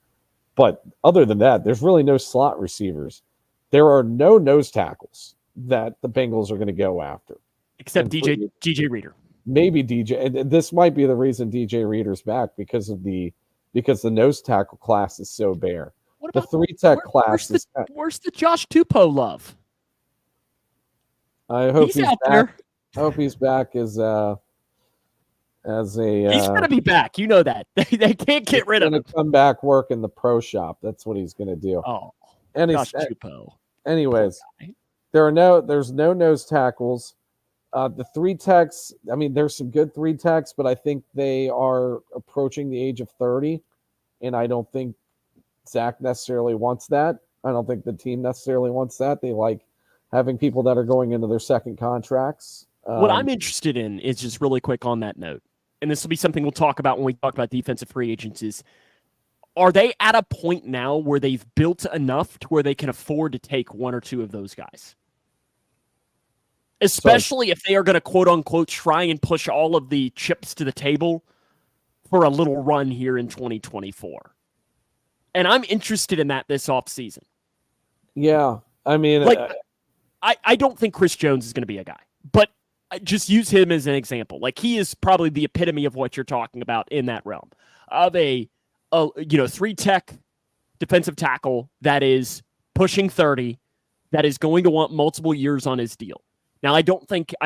But other than that, there's really no slot receivers. There are no nose tackles that the Bengals are going to go after.
Except DJ Reader.
Maybe DJ. And this might be the reason DJ Reader's back because the nose tackle class is so bare.
What about
the 3-tech class?
Where's the Josh Tupou love?
I hope he's
out
back.
there.
I hope he's back as a.
He's gonna be back. You know that they can't get rid of him.
Come back, work in the pro shop. That's what he's gonna do.
Oh,
and
Josh Tupou.
Anyways, there's no nose tackles. The 3-techs, I mean, there's some good 3-techs, but I think they are approaching the age of 30, and I don't think Zach necessarily wants that. I don't think the team necessarily wants that. They like having people that are going into their second contracts.
What I'm interested in is just really quick on that note, and this will be something we'll talk about when we talk about defensive free agents, is are they at a point now where they've built enough to where they can afford to take one or two of those guys? Especially if they are going to, quote unquote, try and push all of the chips to the table for a little run here in 2024. And I'm interested in that this offseason.
Yeah. I mean,
I don't think Chris Jones is going to be a guy, but just use him as an example. Like, he is probably the epitome of what you're talking about in that realm of a 3-tech defensive tackle that is pushing 30, that is going to want multiple years on his deal. Now, I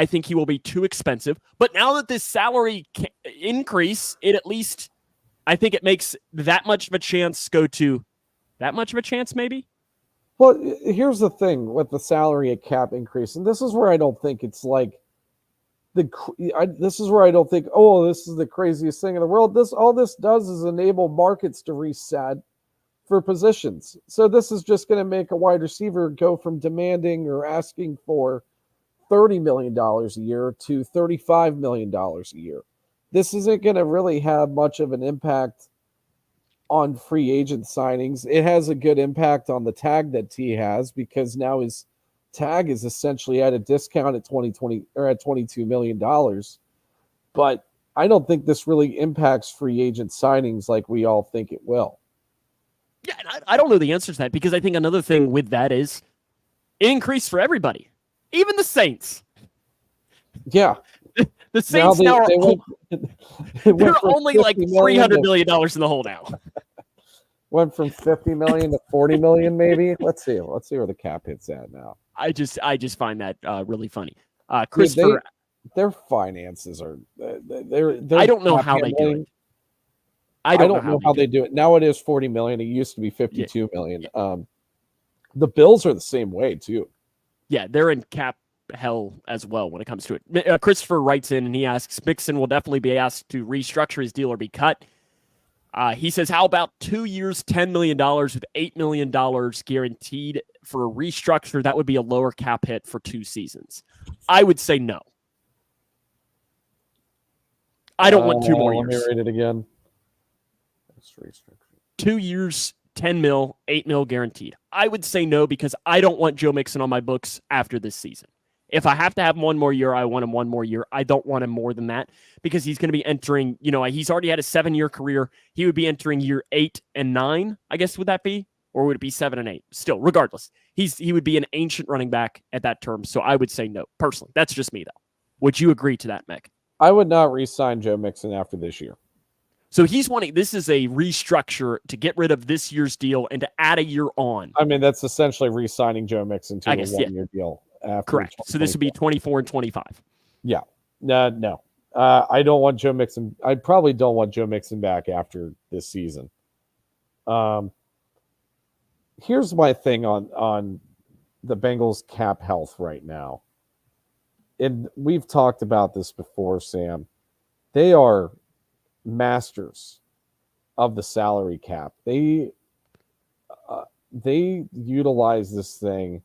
think he will be too expensive, but now that this salary increase, it at least, I think it makes that much of a chance go to that much of a chance, maybe?
Well, here's the thing with the salary cap increase, and this is where I don't think it's like this is where I don't think, oh, this is the craziest thing in the world. All this does is enable markets to reset for positions. So this is just going to make a wide receiver go from demanding or asking for $30 million a year to $35 million a year. This isn't going to really have much of an impact on free agent signings. It has a good impact on the tag that T has because now his tag is essentially at a discount at $22 million. But I don't think this really impacts free agent signings like we all think it will.
Yeah, I don't know the answer to that because I think another thing with that is it increased for everybody. Even the Saints.
Yeah.
The Saints now are they're only like $300 million in the hole now.
Went from 50 million to 40 million, maybe. Let's see where the cap hits at now.
I just find that really funny. Christopher,
their finances are they're
I don't know how they do it. I don't know how
they do it. Now it is 40 million. It used to be 52 million. Yeah. The Bills are the same way too.
Yeah, they're in cap hell as well when it comes to it. Christopher writes in and he asks, Mixon will definitely be asked to restructure his deal or be cut. He says, how about 2 years, $10 million with $8 million guaranteed for a restructure? That would be a lower cap hit for 2 seasons. I would say no. I don't want 2 more years.
Let me read it again.
2 years, 10 mil, 8 mil guaranteed. I would say no because I don't want Joe Mixon on my books after this season. If I have to have him 1 more year, I want him 1 more year. I don't want him more than that because he's going to be entering, he's already had a 7-year career. He would be entering year 8 and 9, I guess, would that be? Or would it be 7 and 8? Still, regardless, he would be an ancient running back at that term. So I would say no, personally. That's just me, though. Would you agree to that, Mick?
I would not re-sign Joe Mixon after this year.
So he's wanting, this is a restructure to get rid of this year's deal and to add a year on.
I mean, that's essentially re-signing Joe Mixon to a 1-year deal.
Correct. So this would be 24 and 25.
Yeah. No. I don't want Joe Mixon. I probably don't want Joe Mixon back after this season. Here's my thing on the Bengals cap health right now. and we've talked about this before, Sam. They are masters of the salary cap. They utilize this thing,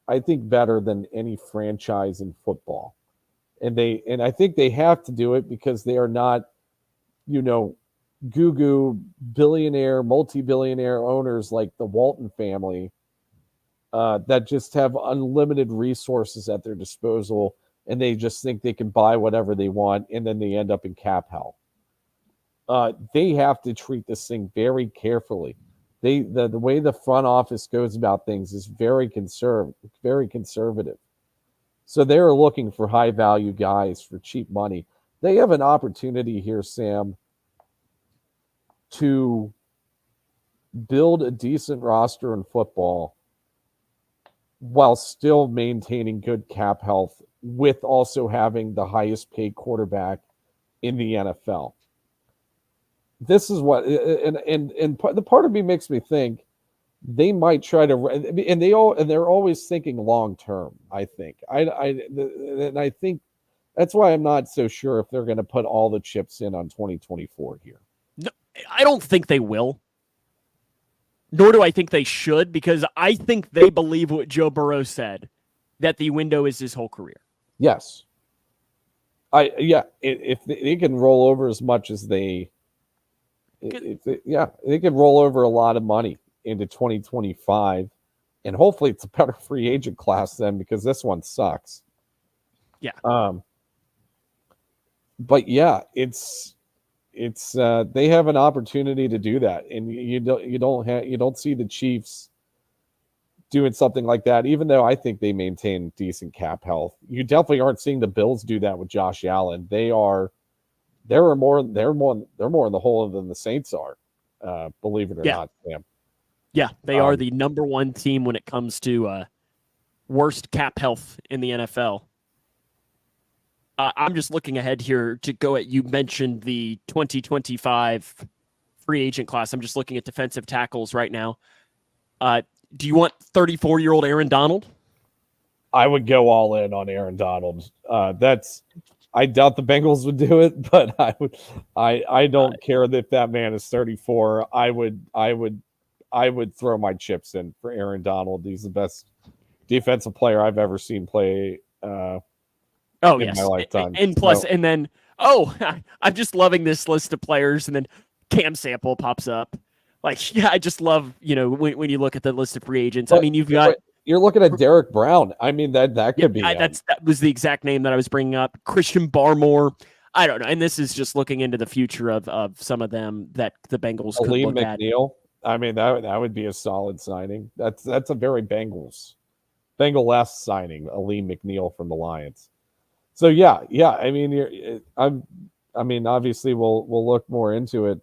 I think, better than any franchise in football. And I think they have to do it because they are not, goo billionaire, multi-billionaire owners like the Walton family that just have unlimited resources at their disposal, and they just think they can buy whatever they want, and then they end up in cap hell. They have to treat this thing very carefully. The way the front office goes about things is very conservative. So they're looking for high value guys for cheap money. They have an opportunity here, Sam, to build a decent roster in football while still maintaining good cap health, with also having the highest paid quarterback in the NFL. This is what, and the part of me makes me think they might try to, and they're always thinking long term. I think and I think that's why I'm not so sure if they're going to put all the chips in on 2024 here.
No, I don't think they will. Nor do I think they should, because I think they believe what Joe Burrow said, that the window is his whole career.
Yes. If they can roll over as much as they can roll over a lot of money into 2025, and hopefully it's a better free agent class then, because this one sucks.
Yeah.
But yeah, it's they have an opportunity to do that, and you don't see the Chiefs doing something like that, even though I think they maintain decent cap health. You definitely aren't seeing the Bills do that with Josh Allen. They're more in the hole than the Saints are, believe it or not, Sam.
Yeah, they are the number one team when it comes to worst cap health in the NFL. I'm just looking ahead here to go at, you mentioned the 2025 free agent class. I'm just looking at defensive tackles right now. Do you want 34-year-old Aaron Donald?
I would go all in on Aaron Donald. I doubt the Bengals would do it, but I don't care if that man is 34. I would throw my chips in for Aaron Donald. He's the best defensive player I've ever seen play. In my lifetime.
And plus, and then, I'm just loving this list of players, and then Cam Sample pops up. Like, yeah, I just love, when you look at the list of free agents. I mean,
you're looking at Derek Brown. I mean, that could be.
That was the exact name that I was bringing up. Christian Barmore. I don't know. And this is just looking into the future of some of them that the Bengals could look
McNeil.
at.
I mean, that would be a solid signing. That's a very Bengal-esque signing, Aleem McNeil from the Lions. So yeah. I mean, obviously we'll look more into it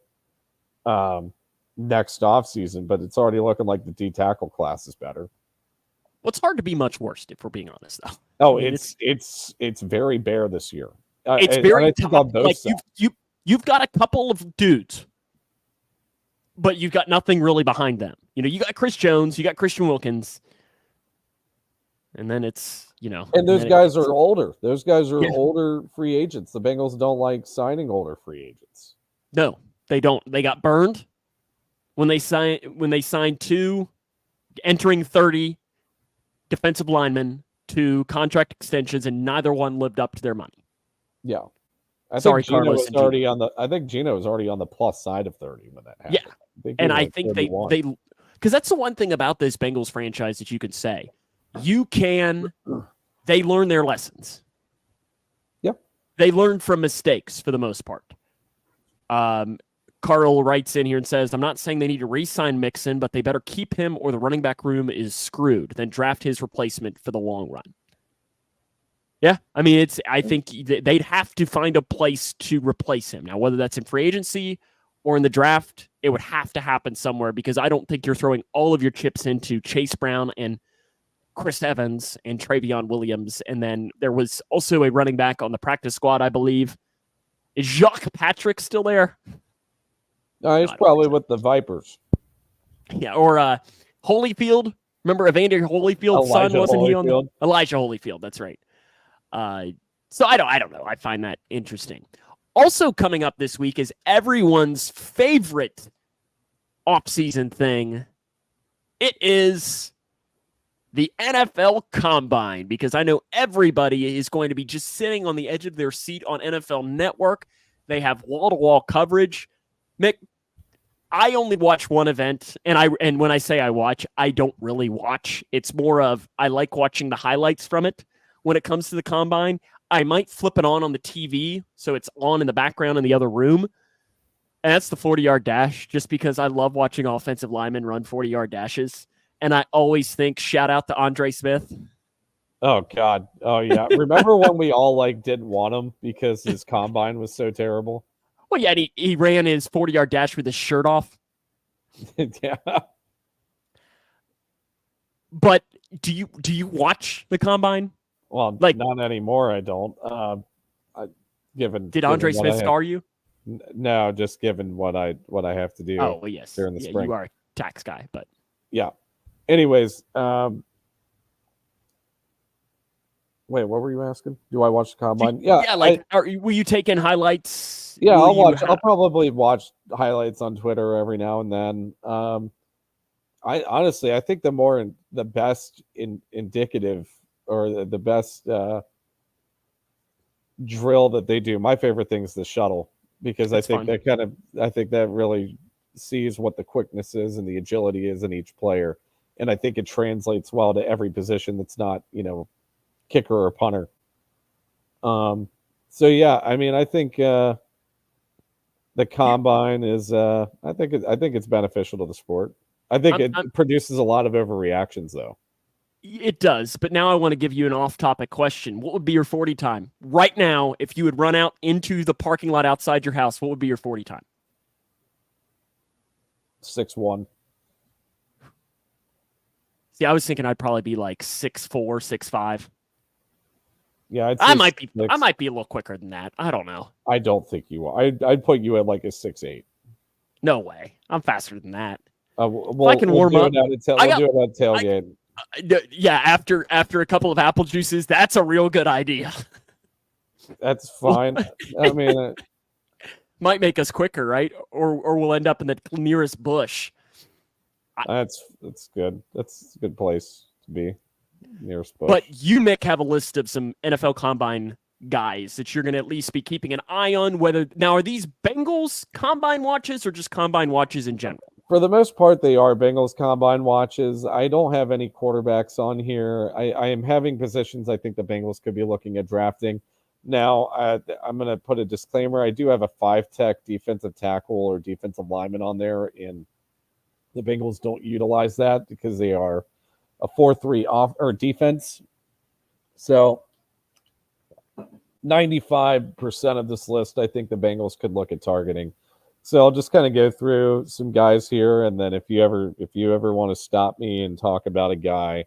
next offseason, but it's already looking like the D tackle class is better.
Well, it's hard to be much worse, if we're being honest, though.
Oh, it's very bare this year.
It's very tough. Like you've got a couple of dudes, but you've got nothing really behind them. You got Chris Jones, you got Christian Wilkins, and then it's
And those guys are older. Those guys are older free agents. The Bengals don't like signing older free agents.
No, they don't. They got burned when they signed two entering 30 defensive linemen to contract extensions, and neither one lived up to their money.
Yeah. I
think
Gino was already on the plus side of 30 when that happened.
Yeah. And I think they because that's the one thing about this Bengals franchise that you could say. They learn their lessons.
Yep.
They learn from mistakes for the most part. Carl writes in here and says, I'm not saying they need to re-sign Mixon, but they better keep him or the running back room is screwed, then draft his replacement for the long run. Yeah, I mean, I think they'd have to find a place to replace him. Now, whether that's in free agency or in the draft, it would have to happen somewhere, because I don't think you're throwing all of your chips into Chase Brown and Chris Evans and Travion Williams. And then there was also a running back on the practice squad, I believe. Is Jacques Patrick still there?
No, he's probably with the Vipers.
Yeah, or Holyfield. Remember Evander Holyfield's son, wasn't he on? Elijah Holyfield, that's right. So I don't know. I find that interesting. Also coming up this week is everyone's favorite offseason thing. It is the NFL Combine, because I know everybody is going to be just sitting on the edge of their seat on NFL Network. They have wall-to-wall coverage. Mick, I only watch one event, and when I say I watch, I don't really watch. It's more of I like watching the highlights from it. When it comes to the Combine, I might flip it on the TV, so it's on in the background in the other room. And that's the 40-yard dash, just because I love watching offensive linemen run 40-yard dashes. And I always think, shout out to Andre Smith.
Oh, God. Oh, yeah. Remember when we all didn't want him because his combine was so terrible?
Well, yeah, and he ran his 40-yard dash with his shirt off.
Yeah.
But do you watch the Combine?
Well, not anymore. I don't.
Did Andre Smith scar you?
No, just given what I have to do.
Oh, well, yes.
During the spring.
You are a tax guy, but
yeah. Anyways, wait, what were you asking? Do I watch the Combine?
Will you take in highlights?
Yeah, I'll watch. I'll probably watch highlights on Twitter every now and then. I honestly think the best indicative or the best drill that they do. My favorite thing is the shuttle, because I think that really sees what the quickness is and the agility is in each player, and I think it translates well to every position that's not kicker or punter. So yeah, I mean, I think the Combine is I think it's beneficial to the sport. I think it produces a lot of overreactions, though.
It does, but now I want to give you an off-topic question. What would be your 40 time? Right now, if you would run out into the parking lot outside your house, what would be your 40 time?
6'1".
See, I was thinking I'd probably be like 6'4", 6'5".
Yeah,
I might be a little quicker than that. I don't know.
I don't think you are. I'd put you at like a 6'8".
No way. I'm faster than that.
Well,
I can warm up.
We'll do it at tailgate.
Yeah, after a couple of apple juices, that's a real good idea.
That's fine. I mean,
might make us quicker, right? Or we'll end up in the nearest bush.
That's good. That's a good place to be, nearest bush.
But you, Mick, have a list of some NFL Combine guys that you're going to at least be keeping an eye on. Now, are these Bengals Combine watches or just Combine watches in general?
For the most part, they are Bengals Combine watches. I don't have any quarterbacks on here. I am having positions I think the Bengals could be looking at drafting. Now, I'm going to put a disclaimer. I do have a 5-tech defensive tackle or defensive lineman on there, and the Bengals don't utilize that because they are a 4-3 off or defense. So 95% of this list, I think the Bengals could look at targeting. So I'll just kind of go through some guys here, and then if you ever want to stop me and talk about a guy,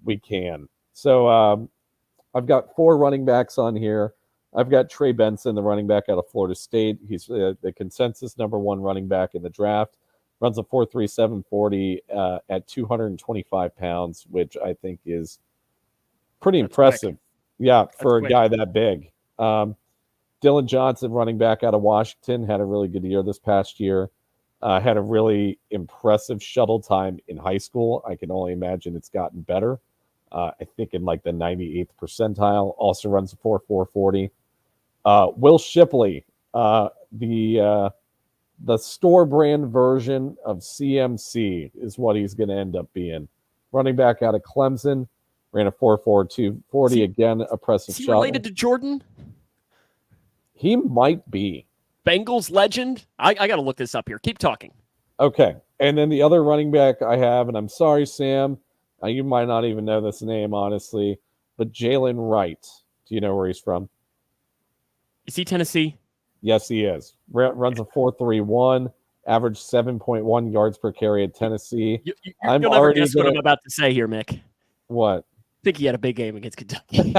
we can. So I've got 4 running backs on here. I've got Trey Benson, the running back out of Florida State. He's the consensus #1 running back in the draft. Runs a 4.37 40 at 225 pounds, which I think is pretty impressive.
Quick.
Yeah, for a guy that big. Dylan Johnson, running back out of Washington, had a really good year this past year. Had a really impressive shuttle time in high school. I can only imagine it's gotten better. I think in like the 98th percentile. Also runs a 4.4 40. Will Shipley, the store brand version of CMC is what he's going to end up being. Running back out of Clemson, ran a 4.42 40. Again, impressive shot.
Is he related to Jordan?
He might be.
Bengals legend? I got to look this up here. Keep talking.
Okay. And then the other running back I have, and I'm sorry, Sam, you might not even know this name, honestly, but Jalen Wright. Do you know where he's from?
Is he Tennessee?
Yes, he is. Runs a 4.31, average 7.1 yards per carry at Tennessee.
You'll never guess what I'm about to say here, Mick.
What?
I think he had a big game against Kentucky.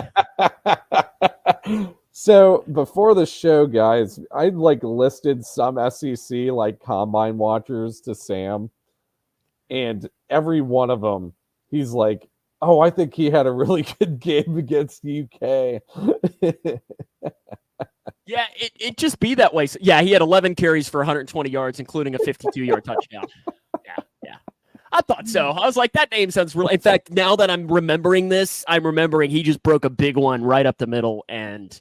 So before the show, guys, I listed some SEC combine watchers to Sam, and every one of them, he's like, Oh, I think he had a really good game against UK.
Yeah, it just be that way. So, yeah, he had 11 carries for 120 yards, including a 52-yard touchdown. Yeah. I thought so. I was like, that name sounds real. In fact, now that I'm remembering this, I'm remembering he just broke a big one right up the middle. And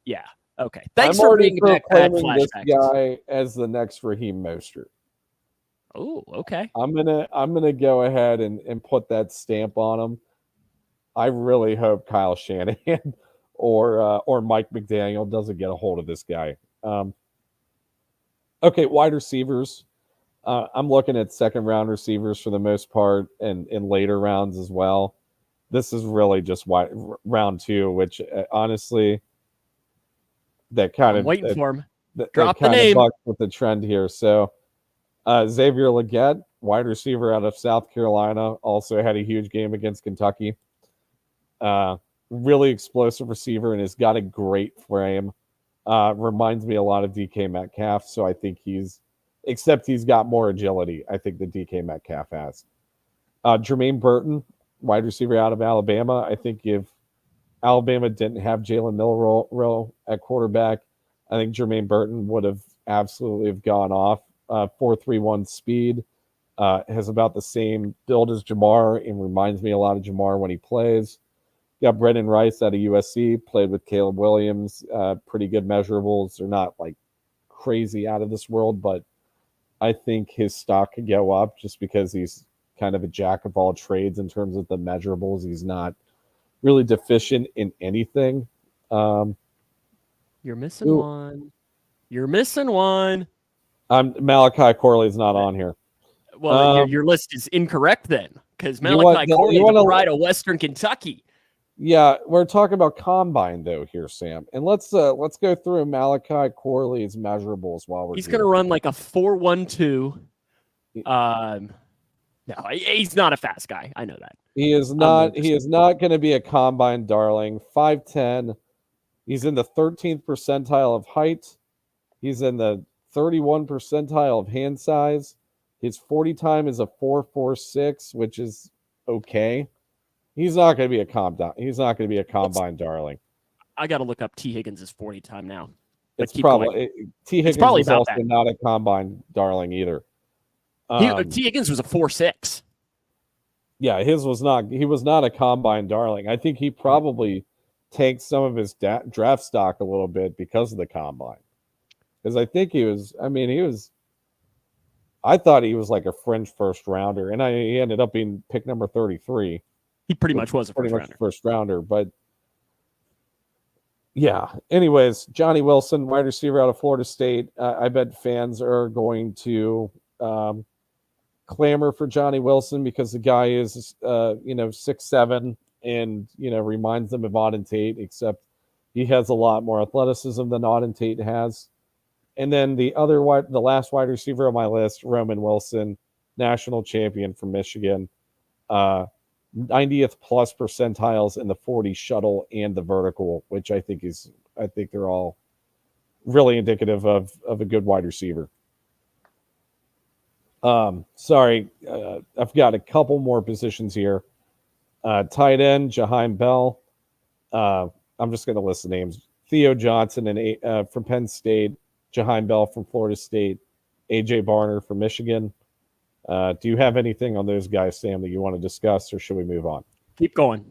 yeah, okay. Thanks
I'm
for
already
bringing back bad
proclaiming this
flashbacks.
guy as the next Raheem Mostert.
Oh, okay.
I'm gonna go ahead and put that stamp on him. I really hope Kyle Shanahan or Mike McDaniel doesn't get a hold of this guy. Okay, wide receivers. I'm looking at second round receivers for the most part, and in later rounds as well. This is really just round two, which honestly, that kind
I'm
of
waiting for him.
that
Drop the
kind of
name.
bucks with the trend here. So Xavier Legette, wide receiver out of South Carolina, also had a huge game against Kentucky. Really explosive receiver and has got a great frame. Reminds me a lot of DK Metcalf, so I think except he's got more agility, I think, the DK Metcalf has. Jermaine Burton, wide receiver out of Alabama. I think if Alabama didn't have Jalen Milroe at quarterback, I think Jermaine Burton would have absolutely have gone off. 4.31 speed, has about the same build as Jamar and reminds me a lot of Jamar when he plays. Got Brendan Rice out of USC, played with Caleb Williams. Pretty good measurables. They're not like crazy out of this world, but I think his stock could go up just because he's kind of a jack of all trades in terms of the measurables. He's not really deficient in anything.
You're missing one. You're missing one.
Malachi Corley's not on here.
Well, your list is incorrect then, because Malachi Corley is a pride of Western Kentucky.
Yeah, we're talking about combine though here, Sam, and let's go through Malachi Corley's measurables while we're.
He's going to run like a 4.12. No, he's not a fast guy. I know that.
He is not. He is not going to be a combine darling. 5'10". He's in the 13th percentile of height. He's in the 31 percentile of hand size. His 40 time is a 4.46, which is okay. He's not going to be a combine darling.
I got to look up Tee Higgins' 40 time now.
It's probably Tee Higgins is also not a combine darling either.
Tee Higgins was a 4.6.
Yeah, his was not. He was not a combine darling. I think he probably tanked some of his draft stock a little bit because of the combine. Because I think he was. I mean, he was. I thought he was like a fringe first rounder, and he ended up being pick number 33.
He pretty much was a
first rounder, but yeah. Anyways, Johnny Wilson, wide receiver out of Florida State. I bet fans are going to clamor for Johnny Wilson because the guy is 6'7" and reminds them of Auden Tate, except he has a lot more athleticism than Auden Tate has. And then the last wide receiver on my list, Roman Wilson, national champion from Michigan. 90th plus percentiles in the 40 shuttle and the vertical, which I think they're all really indicative of a good wide receiver. Sorry, I've got a couple more positions here. Tight end, Jaheim Bell. I'm just going to list the names. Theo Johnson from Penn State, Jaheim Bell from Florida State, AJ Barner from Michigan. Do you have anything on those guys, Sam, that you want to discuss, or should we move on?
Keep going.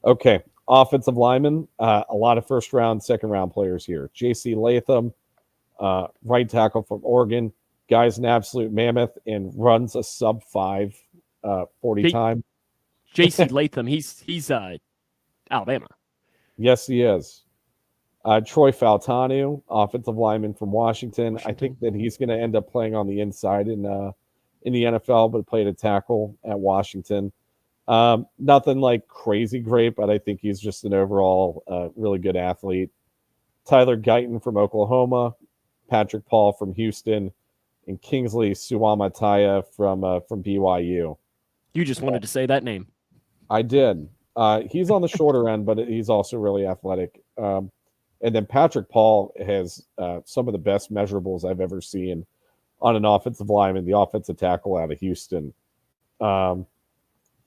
Okay. Offensive linemen, a lot of first round, second round players here. J.C. Latham, right tackle from Oregon. Guy's an absolute mammoth and runs a sub 5 40 time.
J.C. Latham, he's Alabama.
Yes, he is. Troy Faltanu, offensive lineman from Washington. I think that he's going to end up playing on the inside in the NFL, but played a tackle at Washington. Nothing like crazy great, but I think he's just an overall really good athlete. Tyler Guyton from Oklahoma, Patrick Paul from Houston, and Kingsley Suamataya from BYU.
You just wanted to say that name.
I did. He's on the shorter end, but he's also really athletic. And then Patrick Paul has some of the best measurables I've ever seen on an offensive lineman, the offensive tackle out of Houston.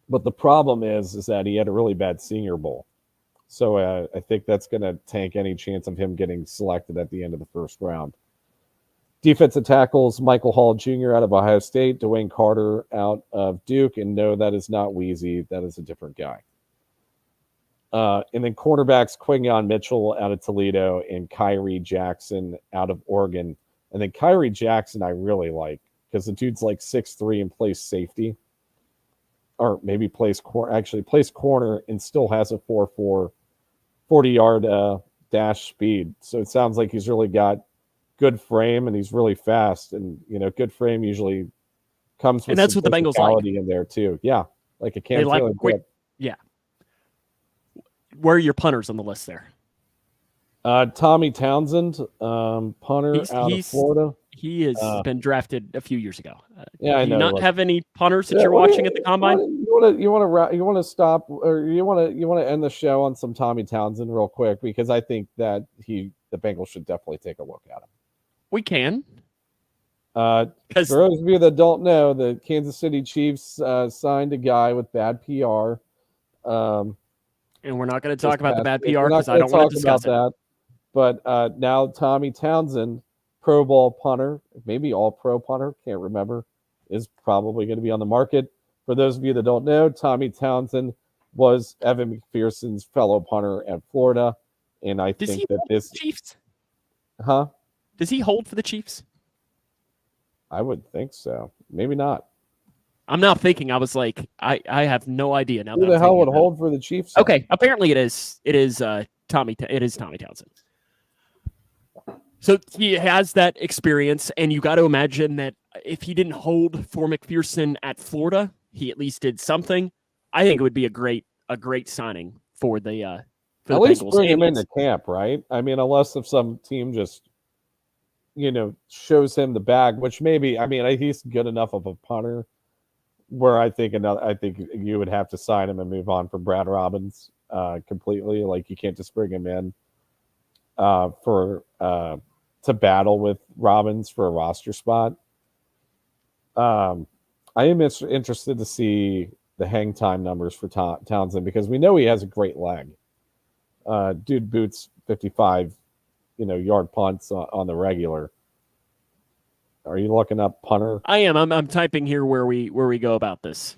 But the problem is that he had a really bad Senior Bowl. So I think that's going to tank any chance of him getting selected at the end of the first round. Defensive tackles, Michael Hall Jr. out of Ohio State, Dwayne Carter out of Duke, and no, that is not Weezy. That is a different guy. And then quarterbacks, Quinyon Mitchell out of Toledo and Kyrie Jackson out of Oregon. And then Kyrie Jackson I really like because the dude's like 6'3" and plays safety. Or maybe plays corner and still has a 4.4 40-yard dash speed. So it sounds like he's really got good frame and he's really fast. And, good frame usually comes with
and that's what the Bengals like
in there too. Yeah. Like a
They like quick. Yeah. Where are your punters on the list there?
Tommy Townsend, punter out of Florida.
He has been drafted a few years ago.
Yeah, I know.
Do you not have any punters that you're watching at the combine?
You want to stop, or you want to end the show on some Tommy Townsend real quick because I think that the Bengals should definitely take a look at him.
We can.
For those of you that don't know, the Kansas City Chiefs signed a guy with bad PR.
And we're not going to talk about the bad PR because I don't want to discuss that.
But now Tommy Townsend, Pro Bowl punter, maybe all-pro punter, can't remember, is probably going to be on the market. For those of you that don't know, Tommy Townsend was Evan McPherson's fellow punter at Florida, and I think that this
Chiefs.
Huh?
Does he hold for the Chiefs?
I would think so. Maybe not.
I'm now thinking. I was like, I have no idea now.
Who the hell would hold for the Chiefs?
Okay, apparently it is. It is Tommy Townsend. So he has that experience, and you got to imagine that if he didn't hold for McPherson at Florida, he at least did something. I think it would be a great signing for the at
least
Bengals.
Bring him into camp, right? I mean, unless if some team just shows him the bag, which maybe he's good enough of a punter where I think you would have to sign him and move on from Brad Robbins completely. Like you can't just bring him in to battle with Robbins for a roster spot. I am interested to see the hang time numbers for Townsend because we know he has a great leg. Dude boots 55, yard punts on the regular. Are you looking up punter?
I am. I'm typing here where we go about this.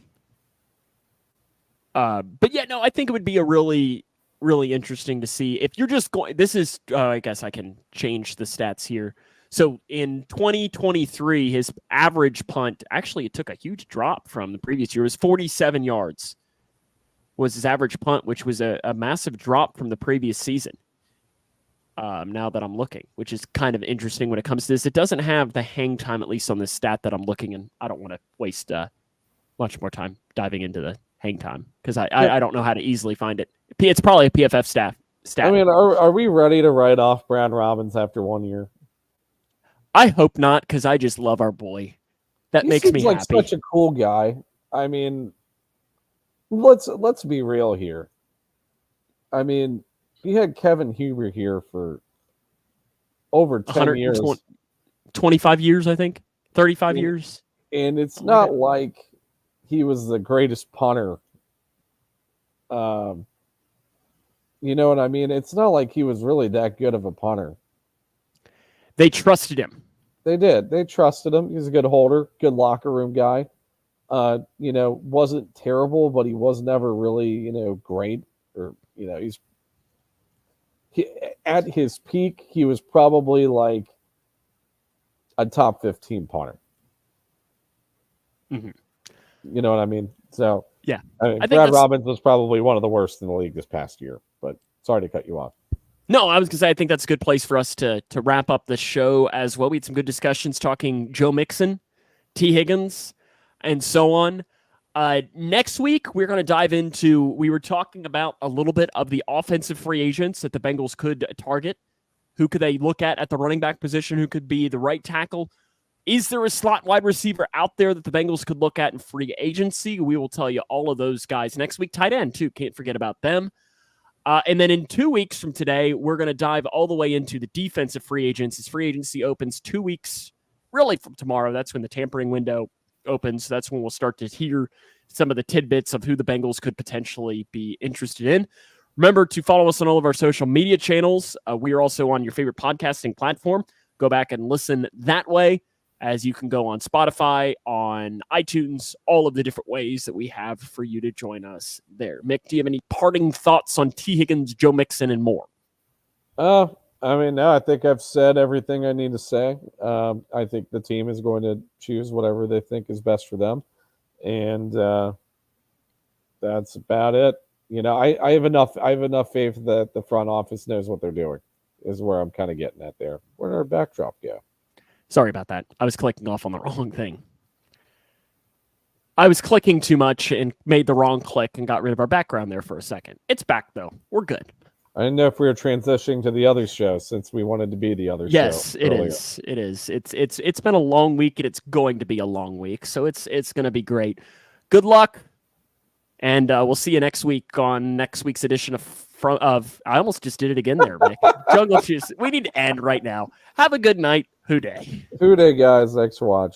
But yeah, no, I think it would be a really, really interesting to see if you're just going. This is, I guess I can change the stats here. So in 2023, his average punt actually it took a huge drop from the previous year. It was 47 yards. Was his average punt, which was a massive drop from the previous season. Now that I'm looking, which is kind of interesting when it comes to this. It doesn't have the hang time, at least on this stat that I'm looking, and I don't want to waste much more time diving into the hang time because I don't know how to easily find it. It's probably a PFF stat.
I mean, are we ready to write off Brad Robbins after 1 year?
I hope not, because I just love our boy. That makes me happy.
He's like such a cool guy. I mean, let's be real here. I mean, he had Kevin Huber here for over 10 years.
25 years, I think. 35 years.
And it's not like he was the greatest punter. You know what I mean? It's not like he was really that good of a punter.
They trusted him.
They did. They trusted him. He's a good holder, good locker room guy. Wasn't terrible, but he was never really, great. Or, at his peak, he was probably like a top 15 punter.
Mm-hmm.
You know what I mean? So,
yeah.
Brad Robbins was probably one of the worst in the league this past year, but sorry to cut you off.
No, I was going to say, I think that's a good place for us to wrap up the show as well. We had some good discussions talking Joe Mixon, Tee Higgins, and so on. Next week, we're going to dive into, we were talking about a little bit of the offensive free agents that the Bengals could target. Who could they look at the running back position? Who could be the right tackle? Is there a slot wide receiver out there that the Bengals could look at in free agency? We will tell you all of those guys next week. Tight end, too. Can't forget about them. And then in 2 weeks from today, we're going to dive all the way into the defensive free agents. As free agency opens 2 weeks, really from tomorrow. That's when the tampering window opens, that's when we'll start to hear some of the tidbits of who the Bengals could potentially be interested in. Remember to follow us on all of our social media channels. We are also on your favorite podcasting platform. Go back and listen that way, as you can go on Spotify, on iTunes, all of the different ways that we have for you to join us there. Mick, do you have any parting thoughts on Tee Higgins, Joe Mixon, and more?
No, I think I've said everything I need to say. I think the team is going to choose whatever they think is best for them. And that's about it. I have enough faith that the front office knows what they're doing, is where I'm kind of getting at there. Where did our backdrop go?
Sorry about that. I was clicking off on the wrong thing. I was clicking too much and made the wrong click and got rid of our background there for a second. It's back, though. We're good.
I didn't know if we were transitioning to the other show since we wanted to be the other show.
Yes, it is. It is. It's been a long week, and it's going to be a long week, so it's going to be great. Good luck, and we'll see you next week on next week's edition of I almost just did it again there, Rick. Jungle Juice. We need to end right now. Have a good night. Hoo day.
Hoo day, guys. Thanks for watching.